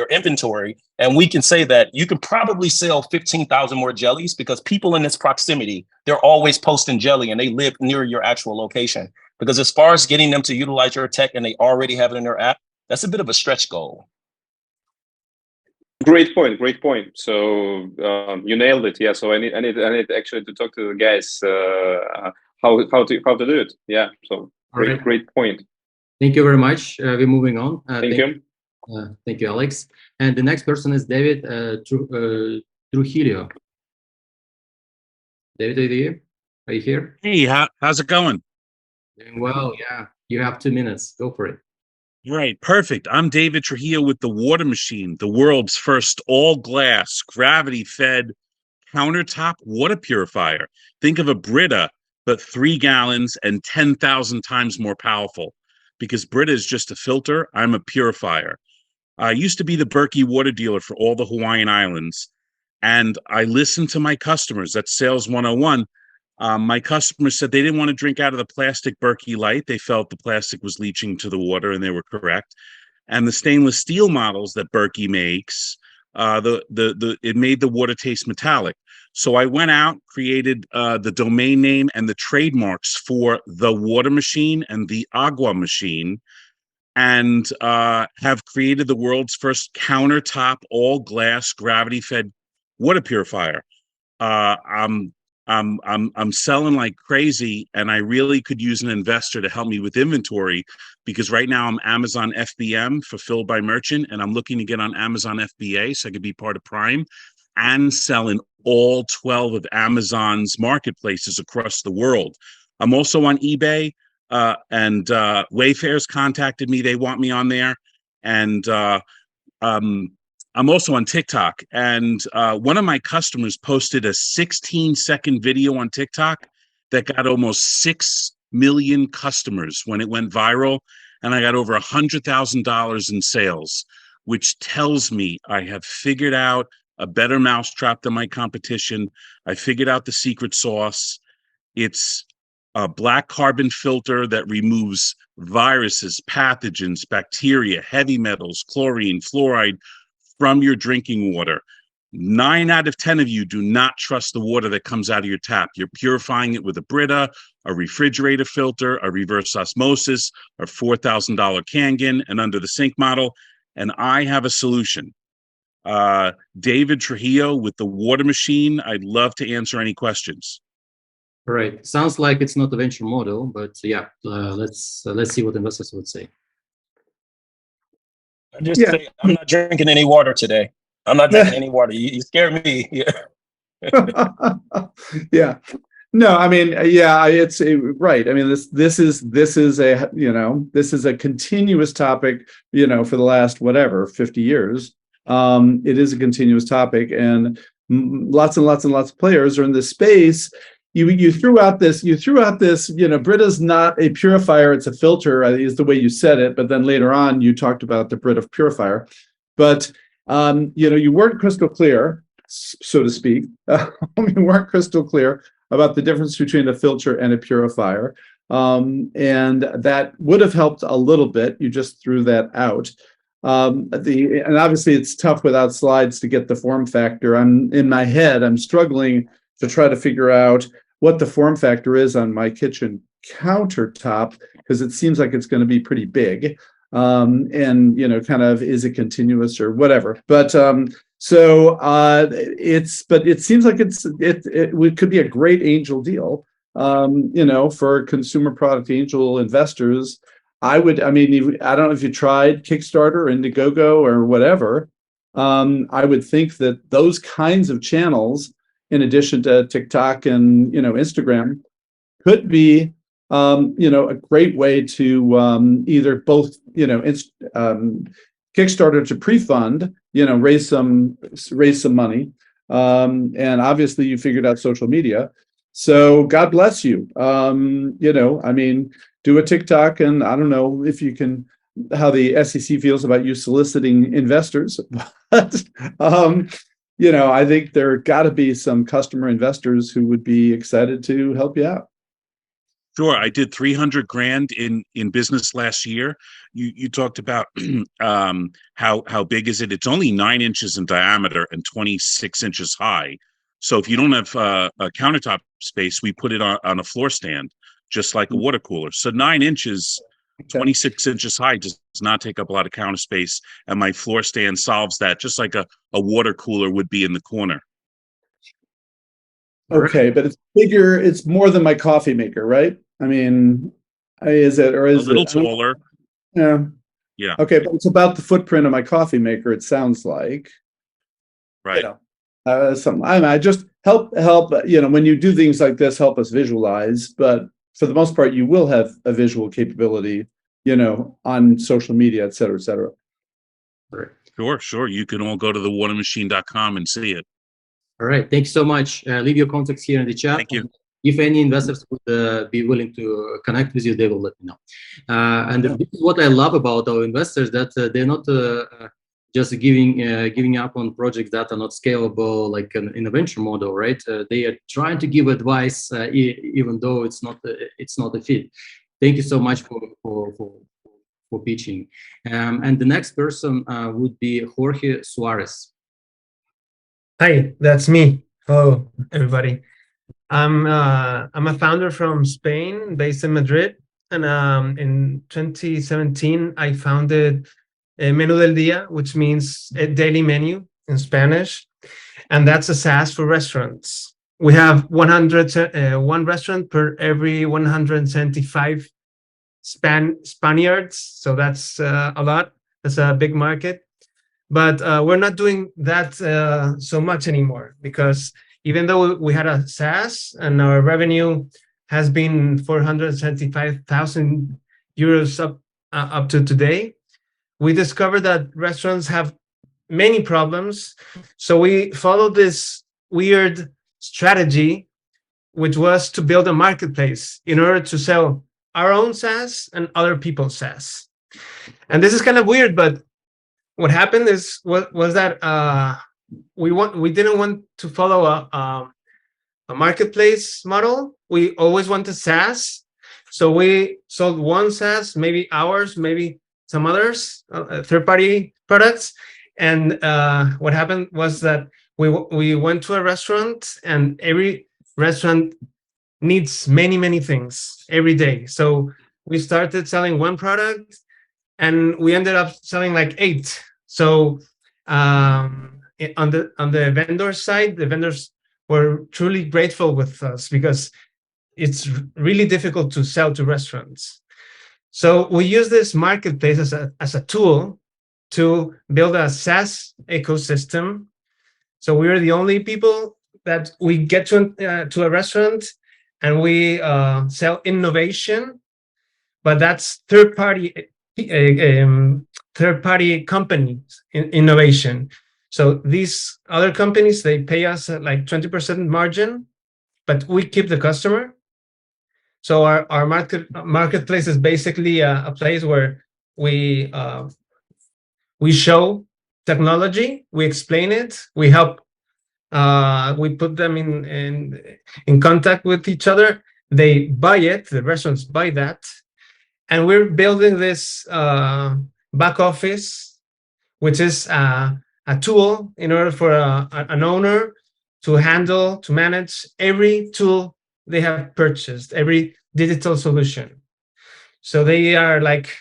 inventory. And we can say that you can probably sell 15,000 more jellies because people in this proximity, they're always posting jelly and they live near your actual location. Because as far as getting them to utilize your tech and they already have it in their app, that's a bit of a stretch goal. Great point. So you nailed it. Yeah. So I need actually to talk to the guys how to do it. Yeah. So great point. Thank you very much. We're moving on. Thank you. Thank you, Alex. And the next person is David Trujillo. David, are you here? Hey, how's it going? Doing well. Yeah. You have 2 minutes. Go for it. Right, perfect. I'm David Trujillo with the Water Machine, the world's first all-glass, gravity-fed countertop water purifier. Think of a Brita, but 3 gallons and 10,000 times more powerful. Because Brita is just a filter, I'm a purifier. I used to be the Berkey water dealer for all the Hawaiian Islands, and I listened to my customers. That's Sales 101. My customers said they didn't want to drink out of the plastic Berkey Light. They felt the plastic was leaching to the water, and they were correct. And the stainless steel models that Berkey makes, it made the water taste metallic. So I went out, created the domain name and the trademarks for the Water Machine and the Agua Machine, and have created the world's first countertop all-glass gravity-fed water purifier. I'm selling like crazy, and I really could use an investor to help me with inventory, because right now I'm Amazon FBM, fulfilled by merchant, and I'm looking to get on Amazon FBA so I could be part of Prime and sell in all 12 of Amazon's marketplaces across the world. I'm also on eBay, and Wayfair's contacted me. They want me on there. And I'm also on TikTok, and one of my customers posted a 16-second video on TikTok that got almost 6 million customers when it went viral, and I got over $100,000 in sales, which tells me I have figured out a better mousetrap than my competition. I figured out the secret sauce. It's a black carbon filter that removes viruses, pathogens, bacteria, heavy metals, chlorine, fluoride, from your drinking water. 9 out of 10 of you do not trust the water that comes out of your tap. You're purifying it with a Brita, a refrigerator filter, a reverse osmosis, a $4,000 Kangen, an under the sink model. And I have a solution. David Trujillo with the Water Machine. I'd love to answer any questions. All right. Sounds like it's not a venture model, but yeah, let's see what investors would say. Say, I'm not drinking any water today. I'm not drinking any water. You scared me. Yeah. Yeah. No, I mean, yeah, it's right. I mean, this is a, this is a continuous topic, for the last, 50 years. It is a continuous topic, and lots and lots and lots of players are in this space. You threw out this, Brita's not a purifier, it's a filter, is the way you said it, but then later on you talked about the Brita purifier. But you weren't crystal clear, so to speak. You weren't crystal clear about the difference between a filter and a purifier. And that would have helped a little bit. You just threw that out. And obviously it's tough without slides to get the form factor. In my head, I'm struggling to try to figure out what the form factor is on my kitchen countertop, because it seems like it's going to be pretty big. And kind of, is it continuous or whatever? But it seems like it could be a great angel deal. For consumer product angel investors. I don't know if you tried Kickstarter or Indiegogo or whatever. I would think that those kinds of channels, in addition to TikTok and Instagram, could be a great way to either both Kickstarter to pre-fund, raise some money, and obviously you figured out social media. So God bless you. Do a TikTok, and I don't know if you can, how the SEC feels about you soliciting investors, but I think there got to be some customer investors who would be excited to help you out. Sure, I did 300 grand in business last year. You talked about how big is it? It's only 9 inches in diameter and 26 inches high. So if you don't have a countertop space, we put it on a floor stand, just like a water cooler. So 9 inches, 26 inches high does not take up a lot of counter space. And my floor stand solves that, just like a water cooler would be in the corner. Okay, but it's bigger. It's more than my coffee maker, right? Is it, or is it a little taller? Yeah. Yeah. Okay, but it's about the footprint of my coffee maker, it sounds like. Right. I just help. When you do things like this, help us visualize. But for the most part, you will have a visual capability, on social media, et cetera, et cetera. Sure. You can all go to thewatermachine.com and see it. All right. Thanks so much. Leave your contacts here in the chat. Thank you. If any investors would be willing to connect with you, they will let me know. And this is what I love about our investors, that they're not just giving up on projects that are not scalable, like in a venture model, right? They are trying to give advice, even though it's not a fit. Thank you so much for pitching. And the next person would be Jorge Suarez. Hi, that's me. Hello, everybody. I'm a founder from Spain, based in Madrid, and in 2017 I founded Menú del Día, which means a daily menu in Spanish, and that's a SaaS for restaurants. We have one restaurant per every 175 Spaniards, so that's a lot. That's a big market. But we're not doing that so much anymore, because even though we had a SaaS and our revenue has been 475,000 euros up to today, we discovered that restaurants have many problems. So we followed this weird strategy, which was to build a marketplace in order to sell our own SaaS and other people's SaaS. And this is kind of weird, but what happened was that we didn't want to follow a marketplace model. We always wanted SaaS, so we sold one SaaS, maybe ours, maybe some others, third-party products. And what happened was that we went to a restaurant, and every restaurant needs many things every day. So we started selling one product, and we ended up selling like 8. So on the vendor side, the vendors were truly grateful with us, because it's really difficult to sell to restaurants. So we use this marketplace as a tool to build a SaaS ecosystem. So we're the only people that we get to a restaurant, and we sell innovation, but that's third-party third-party companies in innovation. So these other companies, they pay us like 20% margin, but we keep the customer. So our marketplace is basically a place where we show technology, we explain it, we help, we put them in contact with each other. They buy it, the restaurants buy that, and we're building this back office, which is a tool in order for an owner to handle, to manage every tool they have purchased, every digital solution. So they are like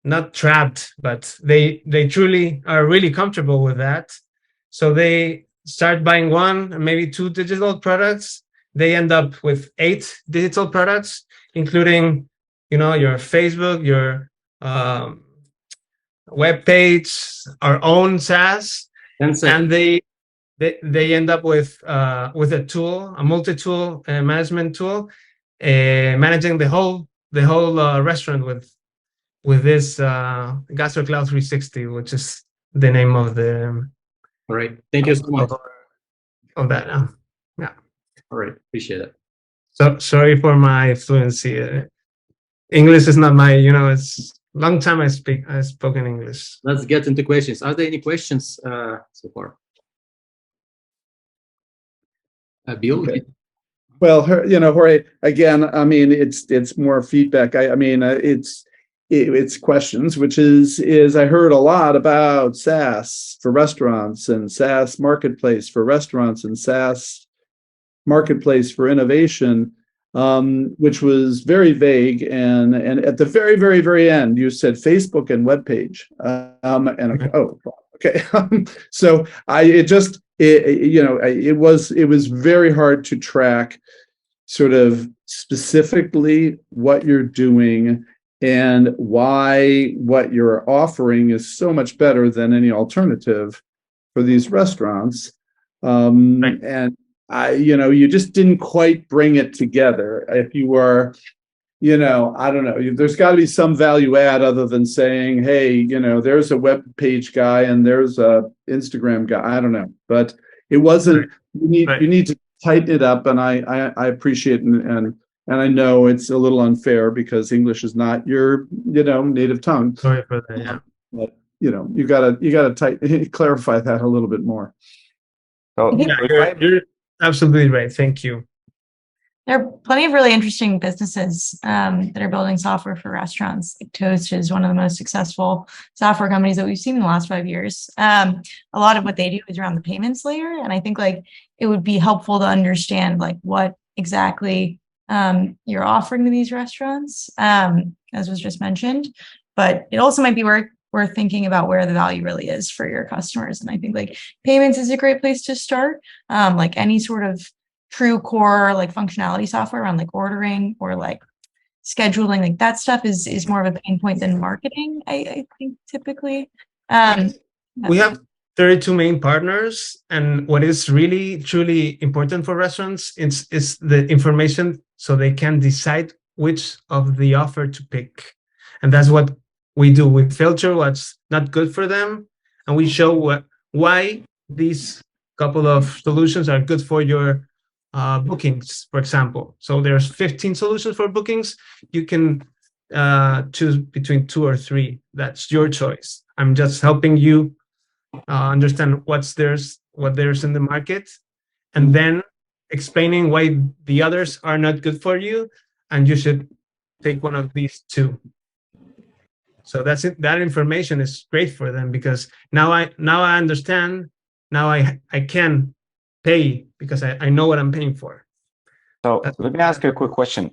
not trapped, but they truly are really comfortable with that. So they start buying one and maybe two digital products. They end up with 8 digital products, including, your Facebook, your web page, our own SaaS, and they end up with a tool, a multi-tool management tool, managing the whole restaurant with this GastroCloud 360, which is the name of the. All right. Thank you so much. Of that. Yeah. All right. Appreciate it. So sorry for my fluency. English is not my, it's long time I've spoken English. Let's get into questions. Are there any questions so far? Bill? Okay. Well, Jorge, again, I mean, it's more feedback. It's questions, which is I heard a lot about SaaS for restaurants and SaaS marketplace for restaurants and SaaS marketplace for innovation, which was very vague. And at the very, very, very end, you said Facebook and web page. Okay. So it was very hard to track sort of specifically what you're doing and why what you're offering is so much better than any alternative for these restaurants. Right. And you just didn't quite bring it together. If you were, I don't know, there's got to be some value add other than saying, hey, there's a web page guy and there's a Instagram guy. I don't know, but it wasn't. You need to tighten it up, and I appreciate and I know it's a little unfair because English is not your native tongue. Sorry for that. Yeah. But you gotta clarify that a little bit more. So you're absolutely right. Thank you. There are plenty of really interesting businesses that are building software for restaurants. Like Toast is one of the most successful software companies that we've seen in the last 5 years. A lot of what they do is around the payments layer, and I think it would be helpful to understand what exactly you're offering to these restaurants, as was just mentioned. But it also might be worth thinking about where the value really is for your customers. And I think payments is a great place to start. Any sort of true core functionality software around ordering or scheduling, that stuff is more of a pain point than marketing, I think typically. We have 32 main partners, and what is really truly important for restaurants is the information so they can decide which of the offer to pick. And that's what we do. We filter what's not good for them, and we show why these couple of solutions are good for your bookings, for example. So there's 15 solutions for bookings. You can choose between 2 or 3. That's your choice. I'm just helping you understand what there's in the market, and then explaining why the others are not good for you, and you should take one of these 2. So that's it. That information is great for them because now I understand. Now I can pay because I know what I'm paying for. So let me ask you a quick question.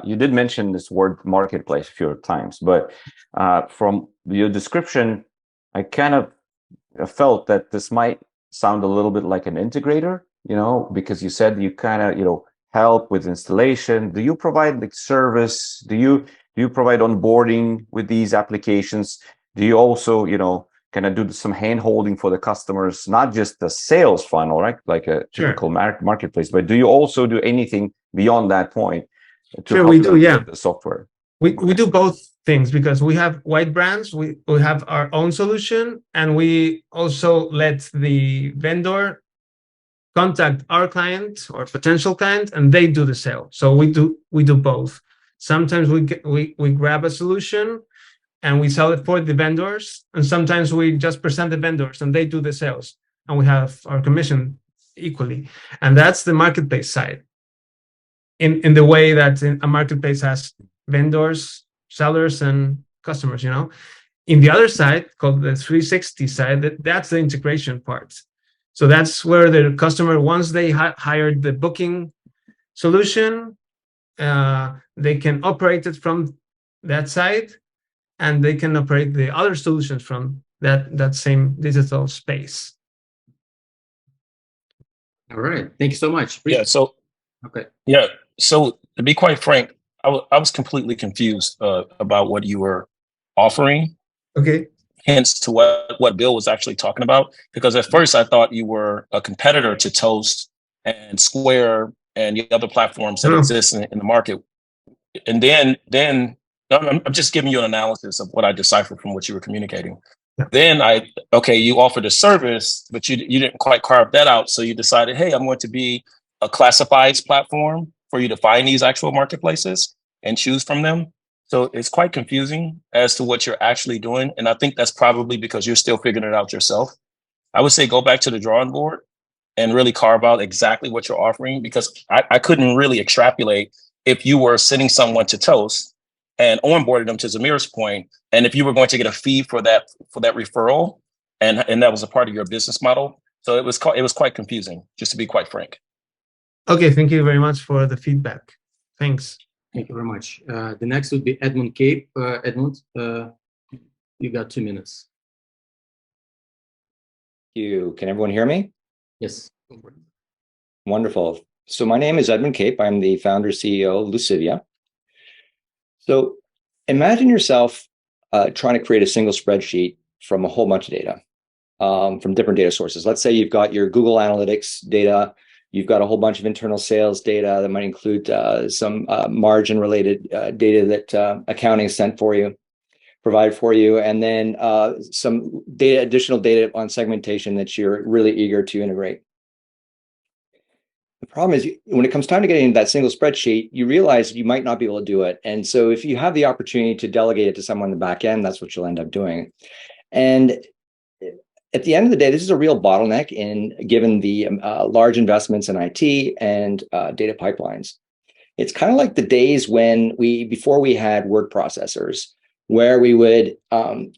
You did mention this word marketplace a few times, but from your description, I kind of felt that this might sound a little bit like an integrator, because you said you kind of, help with installation. Do you provide service? Do you provide onboarding with these applications? Do you also, kind of do some hand holding for the customers, not just the sales funnel, right? Like a typical marketplace, but do you also do anything beyond that point? Sure, we do. Yeah, the software. We do both things, because we have white brands, we have our own solution, and we also let the vendor contact our client or potential client, and they do the sale. So we do both. Sometimes we grab a solution and we sell it for the vendors, and sometimes we just present the vendors and they do the sales, and we have our commission equally. And that's the marketplace side. In the way that a marketplace has vendors, sellers, and customers, you know. In the other side, called the 360 side, that's the integration part. So that's where the customer, once they hired the booking solution, they can operate it from that side, and they can operate the other solutions from that same digital space. All right. Thank you so much. Yeah. So, okay. Yeah. So to be quite frank, I was completely confused about what you were offering. Okay. Hence to what Bill was actually talking about, because at first I thought you were a competitor to Toast and Square and the other platforms that exist in the market. And then I'm just giving you an analysis of what I deciphered from what you were communicating. Yeah. Then you offered a service, but you didn't quite carve that out. So you decided, hey, I'm going to be a classifieds platform for you to find these actual marketplaces and choose from them. So it's quite confusing as to what you're actually doing. And I think that's probably because you're still figuring it out yourself. I would say go back to the drawing board and really carve out exactly what you're offering, because I couldn't really extrapolate if you were sending someone to Toast and onboarded them, to Zamir's point, and if you were going to get a fee for that referral, and that was a part of your business model. So it was quite confusing, just to be quite frank. Okay, thank you very much for the feedback. Thanks. Thank you very much. The next would be Edmund Cape. Edmund, you got 2 minutes. Can everyone hear me? Yes. Wonderful. So my name is Edmund Cape. I'm the founder CEO of Lucivia. So imagine yourself trying to create a single spreadsheet from a whole bunch of data from different data sources. Let's say you've got your Google Analytics data. You've got a whole bunch of internal sales data that might include some margin-related data that accounting provide for you, and then some additional data on segmentation that you're really eager to integrate. The problem is, when it comes time to getting into that single spreadsheet, you realize you might not be able to do it. And so if you have the opportunity to delegate it to someone in the back end, that's what you'll end up doing. And at the end of the day, this is a real bottleneck given the large investments in IT and data pipelines. It's kind of like the days when before we had word processors, where we would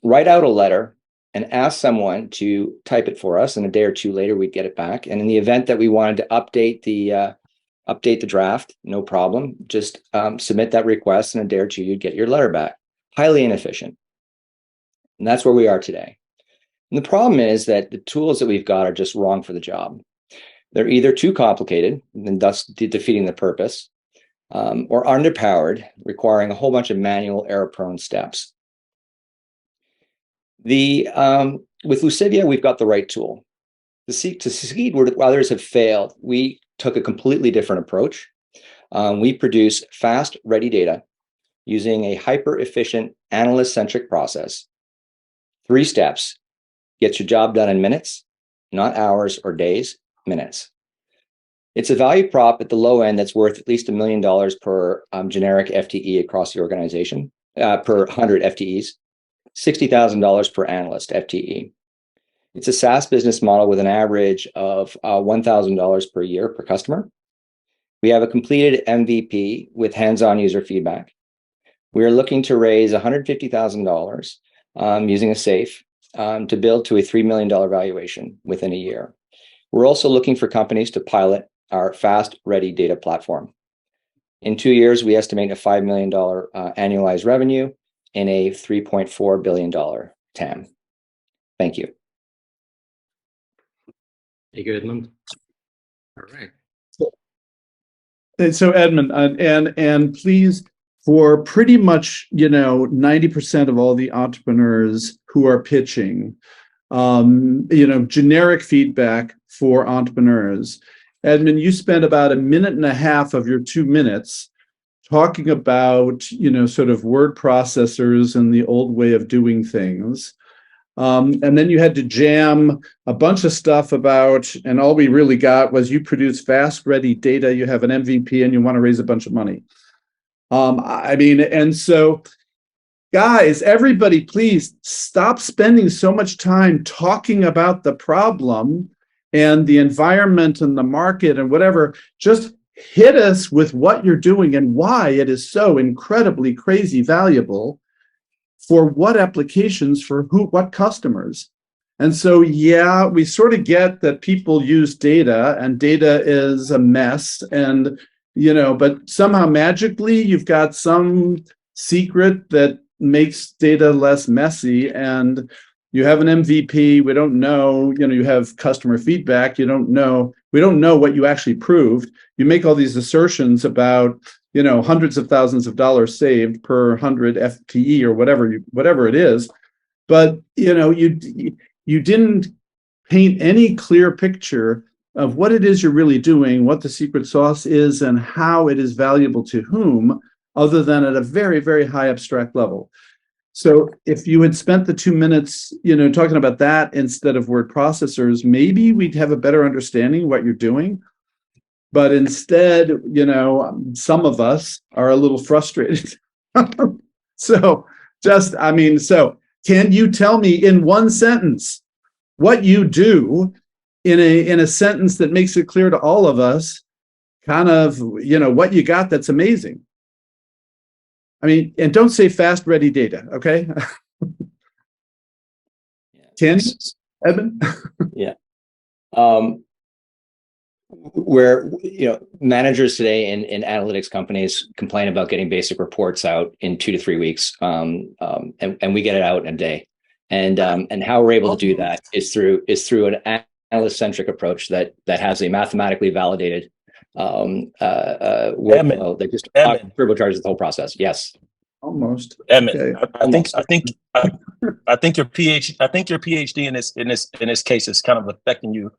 write out a letter and ask someone to type it for us, and a day or two later we'd get it back. And in the event that we wanted to update the draft, no problem, just submit that request, and a day or two you'd get your letter back. Highly inefficient. And that's where we are today. And the problem is that the tools that we've got are just wrong for the job. They're either too complicated, and thus defeating the purpose, or underpowered, requiring a whole bunch of manual, error-prone steps. With Lucivia, we've got the right tool. To succeed where others have failed, we took a completely different approach. We produce fast, ready data using a hyper-efficient, analyst-centric process. 3 steps. Gets your job done in minutes, not hours or days, minutes. It's a value prop at the low end that's worth at least $1 million per generic FTE across the organization, per 100 FTEs, $60,000 per analyst FTE. It's a SaaS business model with an average of $1,000 per year per customer. We have a completed MVP with hands-on user feedback. We are looking to raise $150,000 using a SAFE to build to a $3 million valuation within a year. We're also looking for companies to pilot our fast, ready data platform. In 2 years, we estimate a $5 million annualized revenue and a $3.4 billion TAM. Thank you. Thank you, Edmund. All right. So Edmund, and please, for pretty much 90% of all the entrepreneurs who are pitching, generic feedback for entrepreneurs. Edmund, you spent about 1.5 minutes of your 2 minutes talking about, sort of word processors and the old way of doing things. And then you had to jam a bunch of stuff about, and all we really got was you produce fast, ready data, you have an MVP, and you want to raise a bunch of money. And so, guys, everybody, please stop spending so much time talking about the problem and the environment and the market and whatever. Just hit us with what you're doing and why it is so incredibly crazy valuable for what applications, for what customers. And so, yeah, we sort of get that people use data and data is a mess and, but somehow magically you've got some secret that makes data less messy and you have an MVP. We don't know, you have customer feedback. We don't know what you actually proved. You make all these assertions about, hundreds of thousands of dollars saved per 100 FTE or whatever it is. But, you didn't paint any clear picture of what it is you're really doing, what the secret sauce is, and how it is valuable to whom, other than at a very, very high abstract level. So if you had spent the 2 minutes, talking about that instead of word processors, maybe we'd have a better understanding of what you're doing. But instead, some of us are a little frustrated. So can you tell me in one sentence what you do in a sentence that makes it clear to all of us, kind of, what you got that's amazing? And don't say fast, ready data, okay? Can you, Edmund? Yeah. Where managers today in analytics companies complain about getting basic reports out in 2 to 3 weeks, and we get it out in a day. And how we're able to do that is through an analyst-centric approach that has a mathematically validated workflow that just turbocharges the whole process. Yes. Almost. Emmett, Okay. I think your PhD in this case is kind of affecting you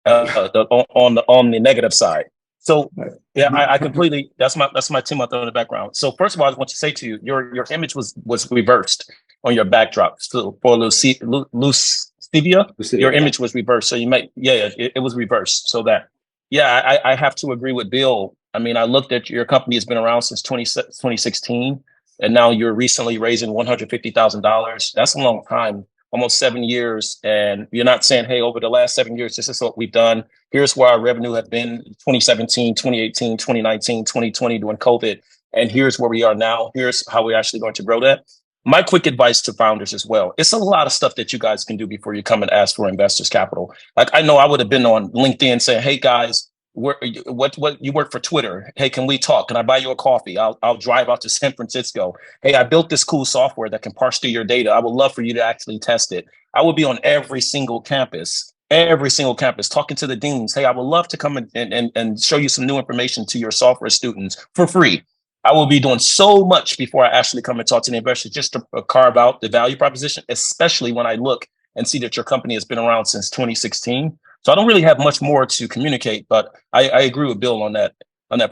on the negative side. So yeah, I completely, that's my 10-month on the background. So first of all, I want to say to you, your image was reversed on your backdrop. So for Lucivia, your image was reversed. So you might, it was reversed. So that, I have to agree with Bill. I looked at your company has been around since 2016. And now you're recently raising $150,000. That's a long time, almost 7 years. And you're not saying, hey, over the last 7 years, this is what we've done. Here's where our revenue had been 2017, 2018, 2019, 2020 during COVID. And here's where we are now. Here's how we're actually going to grow that. My quick advice to founders as well. It's a lot of stuff that you guys can do before you come and ask for investors' capital. Like I know I would have been on LinkedIn saying, hey, guys, what you work for Twitter? Hey, can we talk? Can I buy you a coffee? I'll drive out to San Francisco. Hey, I built this cool software that can parse through your data. I would love for you to actually test it. I would be on every single campus, talking to the deans. Hey, I would love to come and show you some new information to your software students for free. I will be doing so much before I actually come and talk to the investors just to carve out the value proposition, especially when I look and see that your company has been around since 2016. So I don't really have much more to communicate, but I agree with Bill on that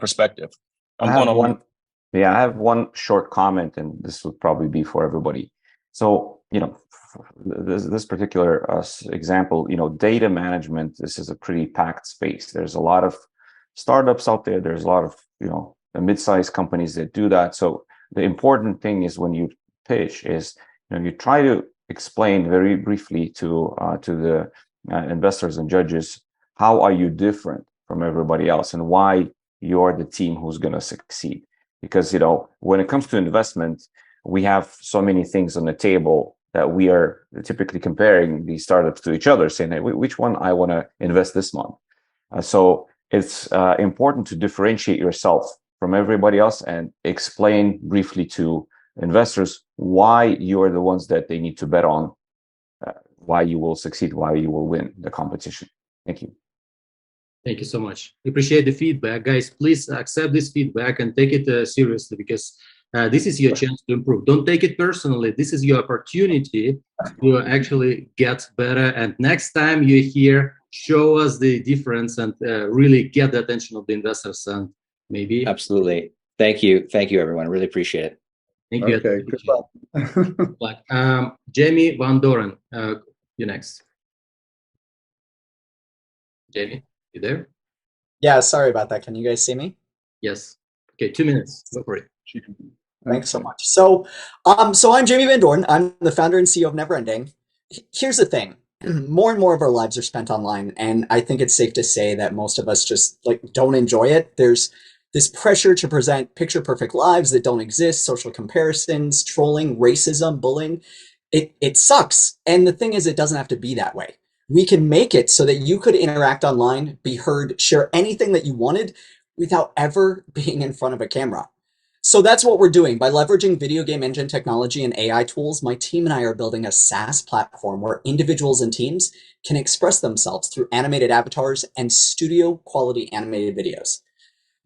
perspective. I have one short comment, and this would probably be for everybody. So, this particular example, data management, this is a pretty packed space. There's a lot of startups out there. There's a lot of, mid-sized companies that do that. So the important thing is when you pitch is, you try to explain very briefly to the investors and judges, how are you different from everybody else and why you're the team who's going to succeed? Because, when it comes to investment, we have so many things on the table that we are typically comparing these startups to each other, saying, hey, which one I want to invest this month. So it's important to differentiate yourself from everybody else and explain briefly to investors why you're the ones that they need to bet on, why you will succeed, why you will win the competition. Thank you. Thank you so much. We appreciate the feedback. Guys, please accept this feedback and take it seriously, because this is your chance to improve. Don't take it personally. This is your opportunity to actually get better. And next time you're here, show us the difference and really get the attention of the investors and maybe. Absolutely. Thank you. Thank you, everyone. Really appreciate it. Thank you. Okay, good luck. Jamie Van Doren, you next. Jamie, you there? Yeah, sorry about that. Can you guys see me? Yes. Okay, 2 minutes. Go for it. Thanks so much. So I'm Jamie Van Doren. I'm the founder and CEO of Neverending. Here's the thing. More and more of our lives are spent online, and I think it's safe to say that most of us just don't enjoy it. There's this pressure to present picture perfect lives that don't exist, social comparisons, trolling, racism, bullying. It sucks. And the thing is, it doesn't have to be that way. We can make it so that you could interact online, be heard, share anything that you wanted without ever being in front of a camera. So that's what we're doing. By leveraging video game engine technology and AI tools, my team and I are building a SaaS platform where individuals and teams can express themselves through animated avatars and studio quality animated videos.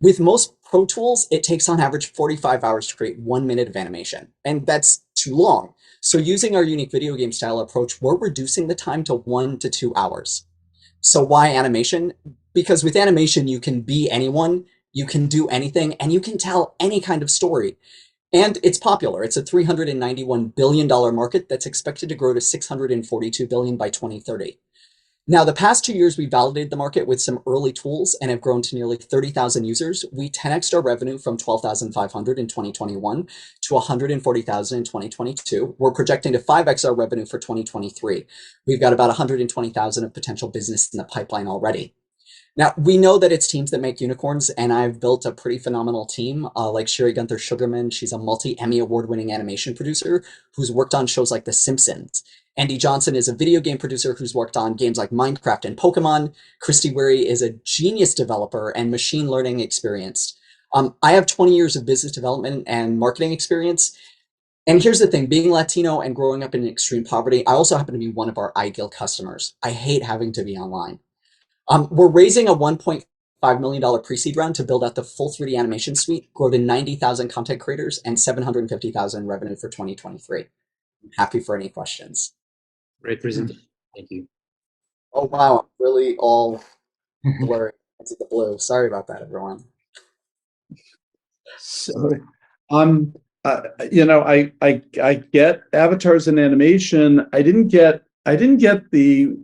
With most Pro Tools, it takes on average 45 hours to create 1 minute of animation, and that's too long. So using our unique video game style approach, we're reducing the time to 1 to 2 hours. So why animation? Because with animation, you can be anyone, you can do anything, and you can tell any kind of story. And it's popular. It's a $391 billion market that's expected to grow to $642 billion by 2030. Now, the past 2 years, we validated the market with some early tools and have grown to nearly 30,000 users. We 10x'd our revenue from 12,500 in 2021 to 140,000 in 2022. We're projecting to 5x our revenue for 2023. We've got about 120,000 of potential business in the pipeline already. Now, we know that it's teams that make unicorns, and I've built a pretty phenomenal team, like Sherry Gunther Sugarman. She's a multi-Emmy award-winning animation producer who's worked on shows like The Simpsons. Andy Johnson is a video game producer who's worked on games like Minecraft and Pokemon. Christy Weary is a genius developer and machine learning experienced. I have 20 years of business development and marketing experience. And here's the thing, being Latino and growing up in extreme poverty, I also happen to be one of our ideal customers. I hate having to be online. We're raising a $1.5 million pre-seed round to build out the full 3D animation suite, grow to 90,000 content creators and 750,000 revenue for 2023. I'm happy for any questions. Great presentation. Thank you. Oh, wow. I'm really all blurry into the blue. Sorry about that, everyone. So, I get avatars and animation. I didn't get the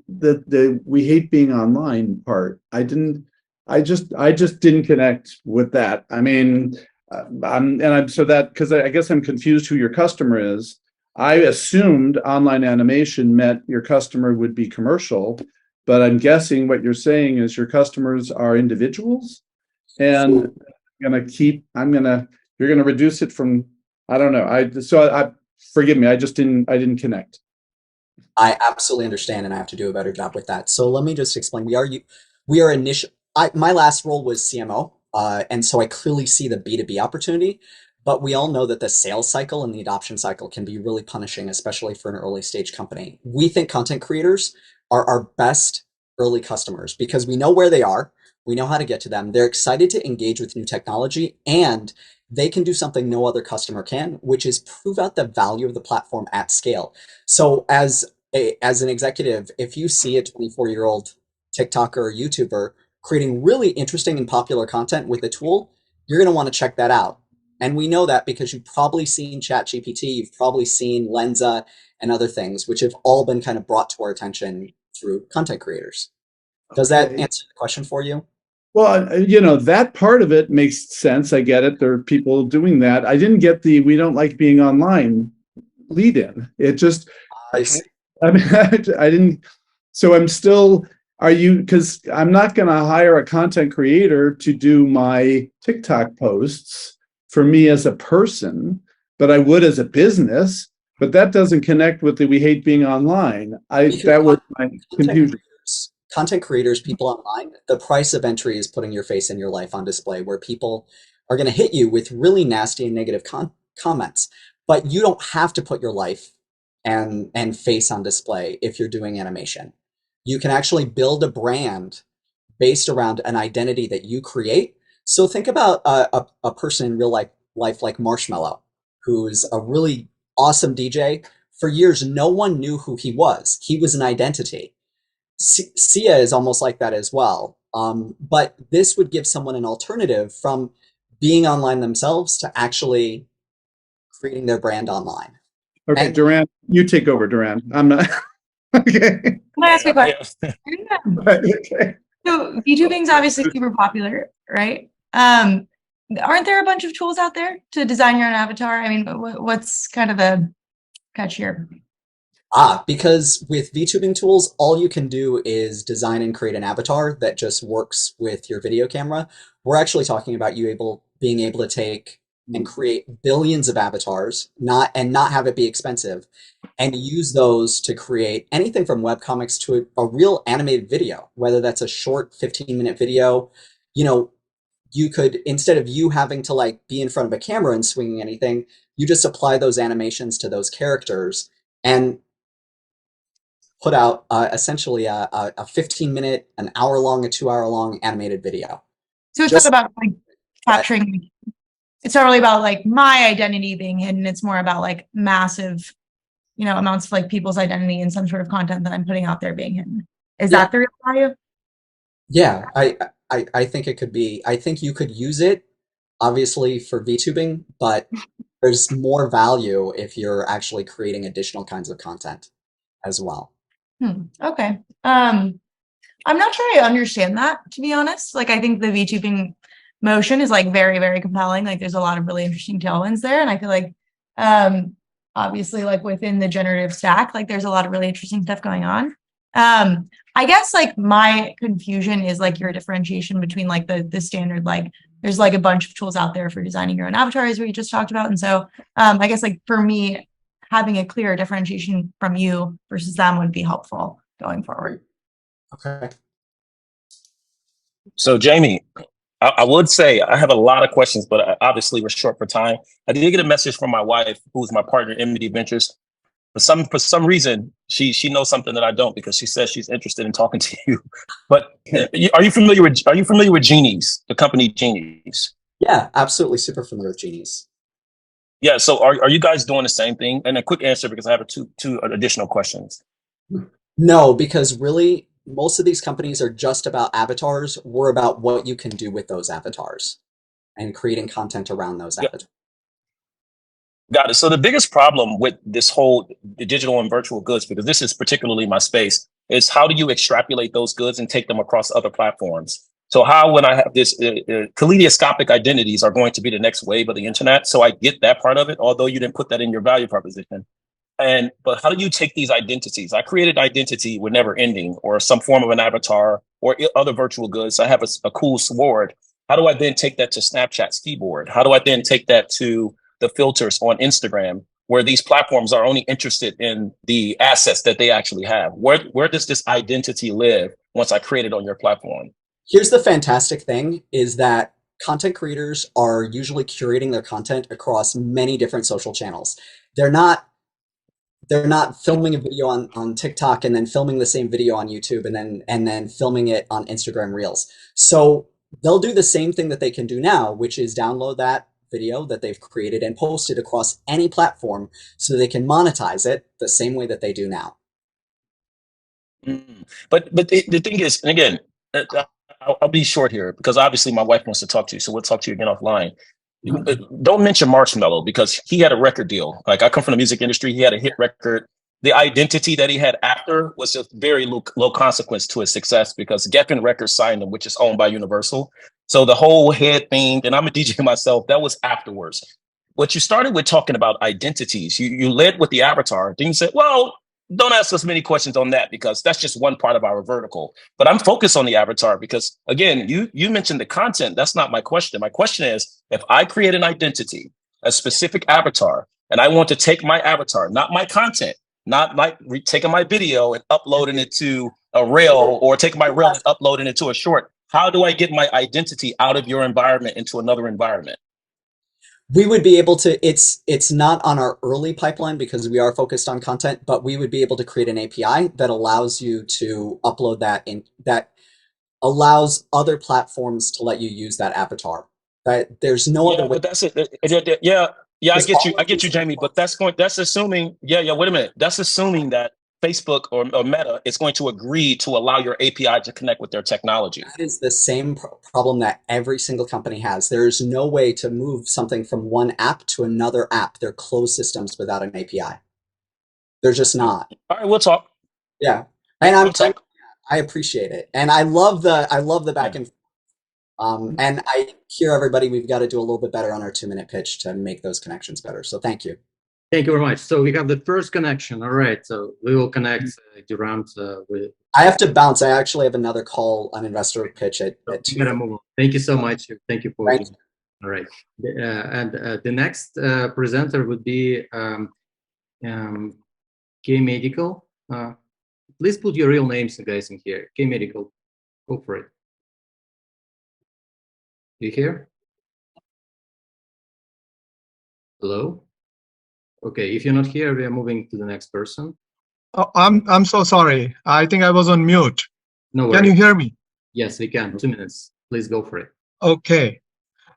we hate being online part. I just didn't connect with that. I mean, because I guess I'm confused who your customer is. I assumed online animation meant your customer would be commercial, but I'm guessing what you're saying is your customers are individuals, and you're gonna reduce it from, I don't know. Forgive me. I didn't connect. I absolutely understand, and I have to do a better job with that. So let me just explain. My last role was CMO, and so I clearly see the B2B opportunity, but we all know that the sales cycle and the adoption cycle can be really punishing, especially for an early stage company. We think content creators are our best early customers because we know where they are, we know how to get to them, they're excited to engage with new technology, and they can do something no other customer can, which is prove out the value of the platform at scale. So as an executive, if you see a 24-year-old TikToker or YouTuber creating really interesting and popular content with a tool, you're going to want to check that out. And we know that because you've probably seen ChatGPT, you've probably seen Lensa and other things, which have all been kind of brought to our attention through content creators. Does that answer the question for you? Well, that part of it makes sense. I get it. There are people doing that. I didn't get the "we don't like being online" lead in. It just, I mean, I didn't. So I'm still, because I'm not going to hire a content creator to do my TikTok posts for me as a person, but I would as a business. But that doesn't connect with the "we hate being online." That was my confusion. Content creators, people online, the price of entry is putting your face and your life on display, where people are going to hit you with really nasty and negative comments. But you don't have to put your life and face on display if you're doing animation. You can actually build a brand based around an identity that you create. So think about a person in real life like Marshmello, who's a really awesome DJ. For years, no one knew who he was. He was an identity. Sia is almost like that as well. But this would give someone an alternative from being online themselves to actually creating their brand online. Okay, And Duránd, you take over, Duránd. I'm not. Okay. Can I ask you a question? Okay. So VTubing is obviously super popular, right? Aren't there a bunch of tools out there to design your own avatar? I mean, what's kind of the catch here? Because with VTubing tools, all you can do is design and create an avatar that just works with your video camera. We're actually talking about being able to take and create billions of avatars, not have it be expensive, and use those to create anything from webcomics to a real animated video, whether that's a short 15-minute video. You know, you could, instead of you having to like be in front of a camera and swinging anything, you just apply those animations to those characters and put out essentially a 15-minute, an hour-long, a 2-hour-long animated video. So it's not about like capturing. It's not really about like my identity being hidden. It's more about like massive, amounts of like people's identity and some sort of content that I'm putting out there being hidden. Is that the real value? Yeah, I think it could be. I think you could use it, obviously, for VTubing, but there's more value if you're actually creating additional kinds of content as well. Okay. I'm not sure I understand that, to be honest. Like, I think the VTubing motion is like very, very compelling. Like, there's a lot of really interesting tailwinds there. And I feel like, obviously, like within the generative stack, like there's a lot of really interesting stuff going on. I guess like my confusion is like your differentiation between like the standard, like there's like a bunch of tools out there for designing your own avatars we just talked about. And so I guess like for me, having a clear differentiation from you versus them would be helpful going forward. Okay. So Jamie, I would say I have a lot of questions, but obviously we're short for time. I did get a message from my wife, who's my partner in MD Ventures. For some reason, she knows something that I don't, because she says she's interested in talking to you. But are you familiar with Genies, the company Genies? Yeah, absolutely, super familiar with Genies. Yeah. So are you guys doing the same thing? And a quick answer, because I have two additional questions. No, because really, most of these companies are just about avatars. We're about what you can do with those avatars and creating content around those avatars. Got it. So the biggest problem with this whole digital and virtual goods, because this is particularly my space, is how do you extrapolate those goods and take them across other platforms? So how, when I have this kaleidoscopic identities are going to be the next wave of the internet. So I get that part of it, although you didn't put that in your value proposition. But how do you take these identities? I created identity with never ending, or some form of an avatar, or other virtual goods. I have a cool sword. How do I then take that to Snapchat's keyboard? How do I then take that to the filters on Instagram, where these platforms are only interested in the assets that they actually have? Where does this identity live once I create it on your platform? Here's the fantastic thing, is that content creators are usually curating their content across many different social channels. They're not filming a video on TikTok and then filming the same video on YouTube and then filming it on Instagram Reels. So they'll do the same thing that they can do now, which is download that video that they've created and post it across any platform so they can monetize it the same way that they do now. But the thing is, and again, I'll be short here, because obviously my wife wants to talk to you, so we'll talk to you again offline. Don't mention Marshmello, because he had a record deal. Like, I come from the music industry. He had a hit record. The identity that he had after was just very low consequence to his success, because Geffen Records signed him, which is owned by Universal. So the whole head thing, and I'm a DJ myself, that was afterwards. What you started with talking about identities, you led with the avatar. Then you said, well, don't ask us many questions on that, because that's just one part of our vertical. But I'm focused on the avatar because, again, you mentioned the content. That's not my question. My question is, if I create an identity, a specific avatar, and I want to take my avatar, not my content, not like taking my video and uploading it to a reel, or taking my reel and uploading it to a short, how do I get my identity out of your environment into another environment? We would be able to, it's not on our early pipeline because we are focused on content, but we would be able to create an API that allows you to upload that that allows other platforms to let you use that avatar. That there's no other way. But that's it. Yeah, I get you, Jamie. But that's assuming. Yeah. Wait a minute. That's assuming that Facebook or Meta is going to agree to allow your API to connect with their technology. That is the same problem that every single company has. There is no way to move something from one app to another app. They're closed systems without an API. They're just not. All right, we'll talk. Yeah, and I appreciate it, and I love the back and forth. And I hear everybody. We've got to do a little bit better on our 2-minute pitch to make those connections better. So thank you. Thank you very much. So we have the first connection. All right. So we will connect Duránd with. I have to bounce. I actually have another call on investor pitch at 2. Thank you so much. Thank you for. Thank you. All right. And the next presenter would be K Medical. Please put your real names, guys, in here. K Medical. Go for it. You here? Hello? Okay, if you're not here, we are moving to the next person. Oh, I'm so sorry. I think I was on mute. No worries. Can you hear me? Yes, we can. 2 minutes. Please go for it. Okay.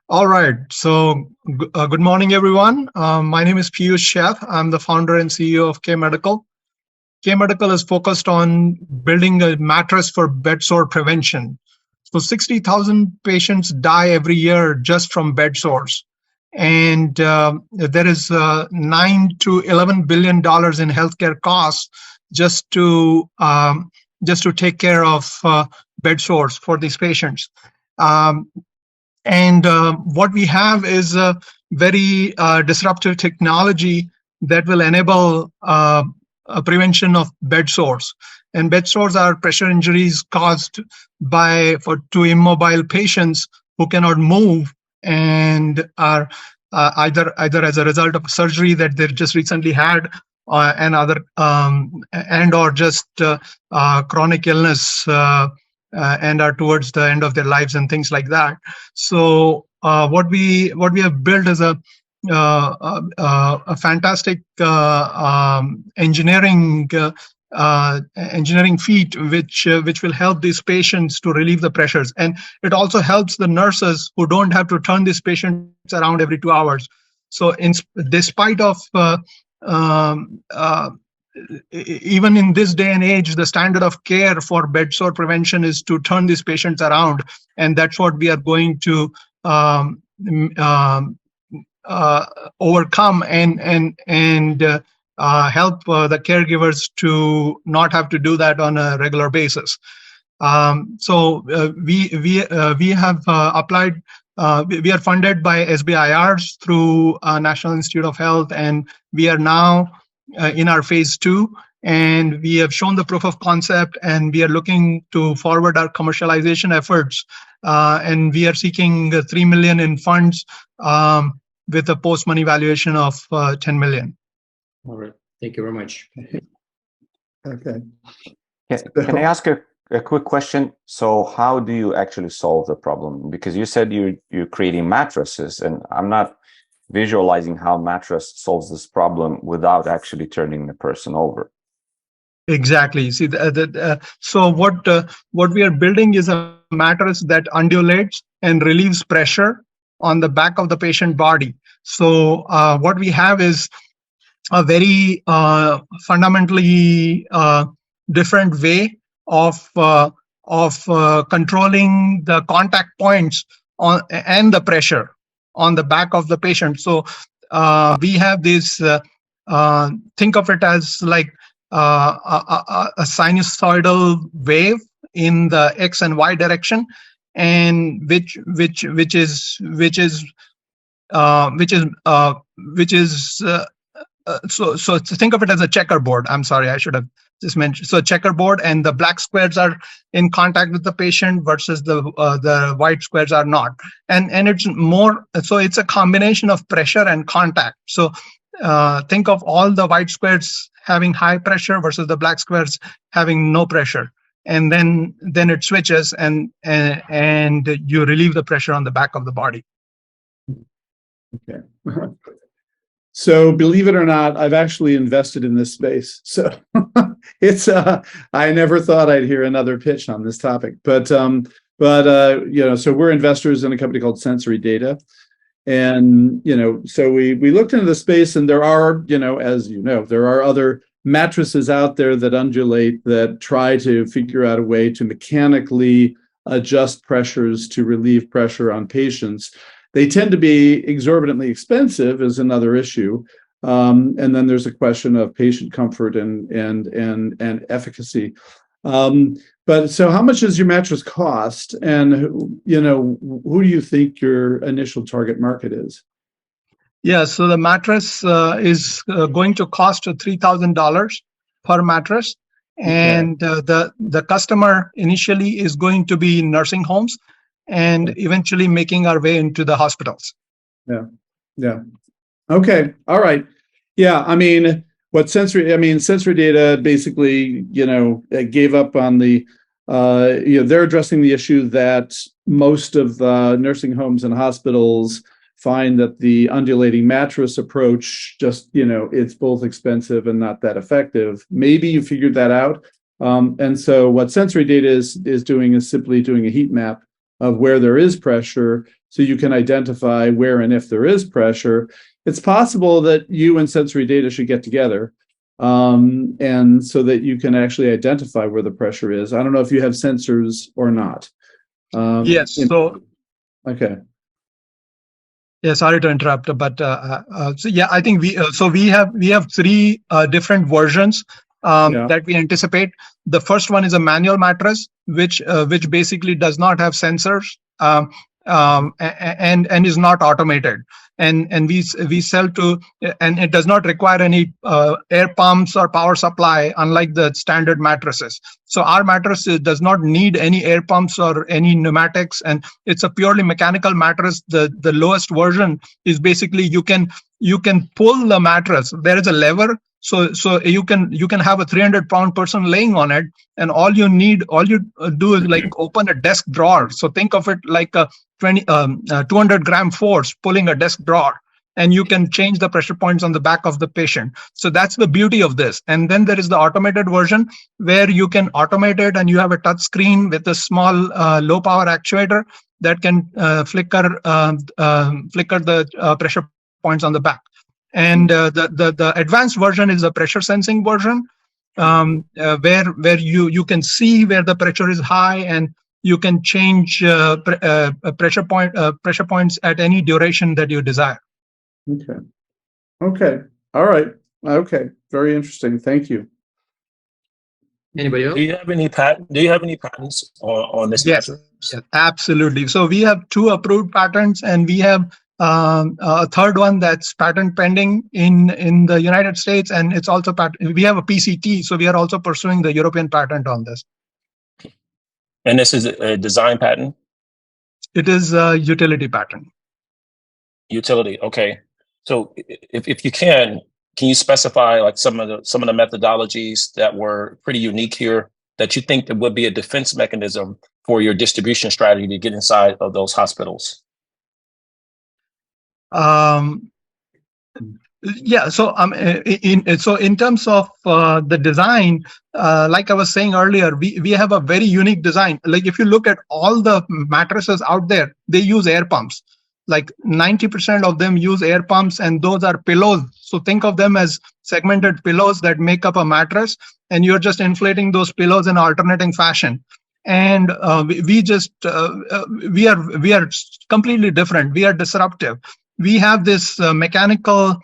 All right. So good morning, everyone. My name is Piyush Chef. I'm the founder and CEO of K Medical. K Medical is focused on building a mattress for bed sore prevention. So 60,000 patients die every year just from bed sores. And there is $9 to $11 billion in healthcare costs just to take care of bed sores for these patients. And what we have is a very disruptive technology that will enable a prevention of bed sores. And bed sores are pressure injuries caused to immobile patients who cannot move and are either as a result of surgery that they just recently had, and or just chronic illness and are towards the end of their lives and things like that. So what we have built is a fantastic engineering feat which will help these patients to relieve the pressures, and it also helps the nurses who don't have to turn these patients around every 2 hours. So despite of even in this day and age, the standard of care for bed sore prevention is to turn these patients around, and that's what we are going to overcome and help the caregivers to not have to do that on a regular basis. So we have applied. We are funded by SBIRs through National Institute of Health, and we are now in our phase 2, and we have shown the proof of concept, and we are looking to forward our commercialization efforts, and we are seeking $3 million in funds with a post-money valuation of $10 million. All right. Thank you very much. Okay. Can I ask a quick question? So how do you actually solve the problem? Because you said you're creating mattresses, and I'm not visualizing how mattress solves this problem without actually turning the person over. Exactly. See, so what we are building is a mattress that undulates and relieves pressure on the back of the patient body. So what we have is a very fundamentally different way of controlling the contact points and the pressure on the back of the patient. So we have this, think of it as like a sinusoidal wave in the X and Y direction, and which is so think of it as a checkerboard. I'm sorry, I should have just mentioned. So checkerboard, and the black squares are in contact with the patient versus the white squares are not. And it's more, so it's a combination of pressure and contact. So think of all the white squares having high pressure versus the black squares having no pressure. And then it switches, and you relieve the pressure on the back of the body. Okay. So believe it or not, I've actually invested in this space. So it's I never thought I'd hear another pitch on this topic, but so we're investors in a company called Sensory Data, and so we looked into the space, and there are, as there are other mattresses out there that undulate, that try to figure out a way to mechanically adjust pressures to relieve pressure on patients. They tend to be exorbitantly expensive is another issue. And then there's a question of patient comfort and efficacy. But so how much does your mattress cost? And, who do you think your initial target market is? Yeah, so the mattress is going to cost $3,000 per mattress. And the customer initially is going to be nursing homes and eventually making our way into the hospitals. Yeah. Okay. All right. Yeah. I mean, sensory data basically, gave up on the, they're addressing the issue that most of the nursing homes and hospitals find that the undulating mattress approach just, it's both expensive and not that effective. Maybe you figured that out. And so what sensory data is doing is simply doing a heat map of where there is pressure, so you can identify where and if there is pressure. It's possible that you and sensory data should get together, and so that you can actually identify where the pressure is. I don't know if you have sensors or not. Yes. Okay. Yeah, sorry to interrupt, but so yeah, I think we have three different versions that we anticipate. The first one is a manual mattress, which basically does not have sensors and is not automated. And we sell to, and it does not require any air pumps or power supply, unlike the standard mattresses. So our mattress does not need any air pumps or any pneumatics, and it's a purely mechanical mattress. The lowest version is basically you can pull the mattress. There is a lever, so you can have a 300-pound person laying on it, and all you do is like open a desk drawer. So think of it like a 200-gram force pulling a desk drawer, and you can change the pressure points on the back of the patient. So that's the beauty of this. And then there is the automated version where you can automate it, and you have a touch screen with a small low power actuator that can flicker the pressure points on the back. And the advanced version is a pressure sensing version, where you can see where the pressure is high, and you can change pressure points at any duration that you desire. Okay. All right. Okay. Very interesting. Thank you. Anybody else? Do you have any patents on this? Yes, absolutely. So we have 2 approved patents, and we have a third one that's patent pending in the United States, and it's also we have a PCT, so we are also pursuing the European patent on this. And this is a design patent? It is a utility patent. Utility, okay. So if you can you specify like some of the methodologies that were pretty unique here that you think that would be a defense mechanism for your distribution strategy to get inside of those hospitals? Yeah, so in terms of the design, like I was saying earlier, we have a very unique design. Like if you look at all the mattresses out there, they use air pumps. Like 90% of them use air pumps, and those are pillows. So think of them as segmented pillows that make up a mattress, and you're just inflating those pillows in alternating fashion. And we are completely different. We are disruptive. We have this mechanical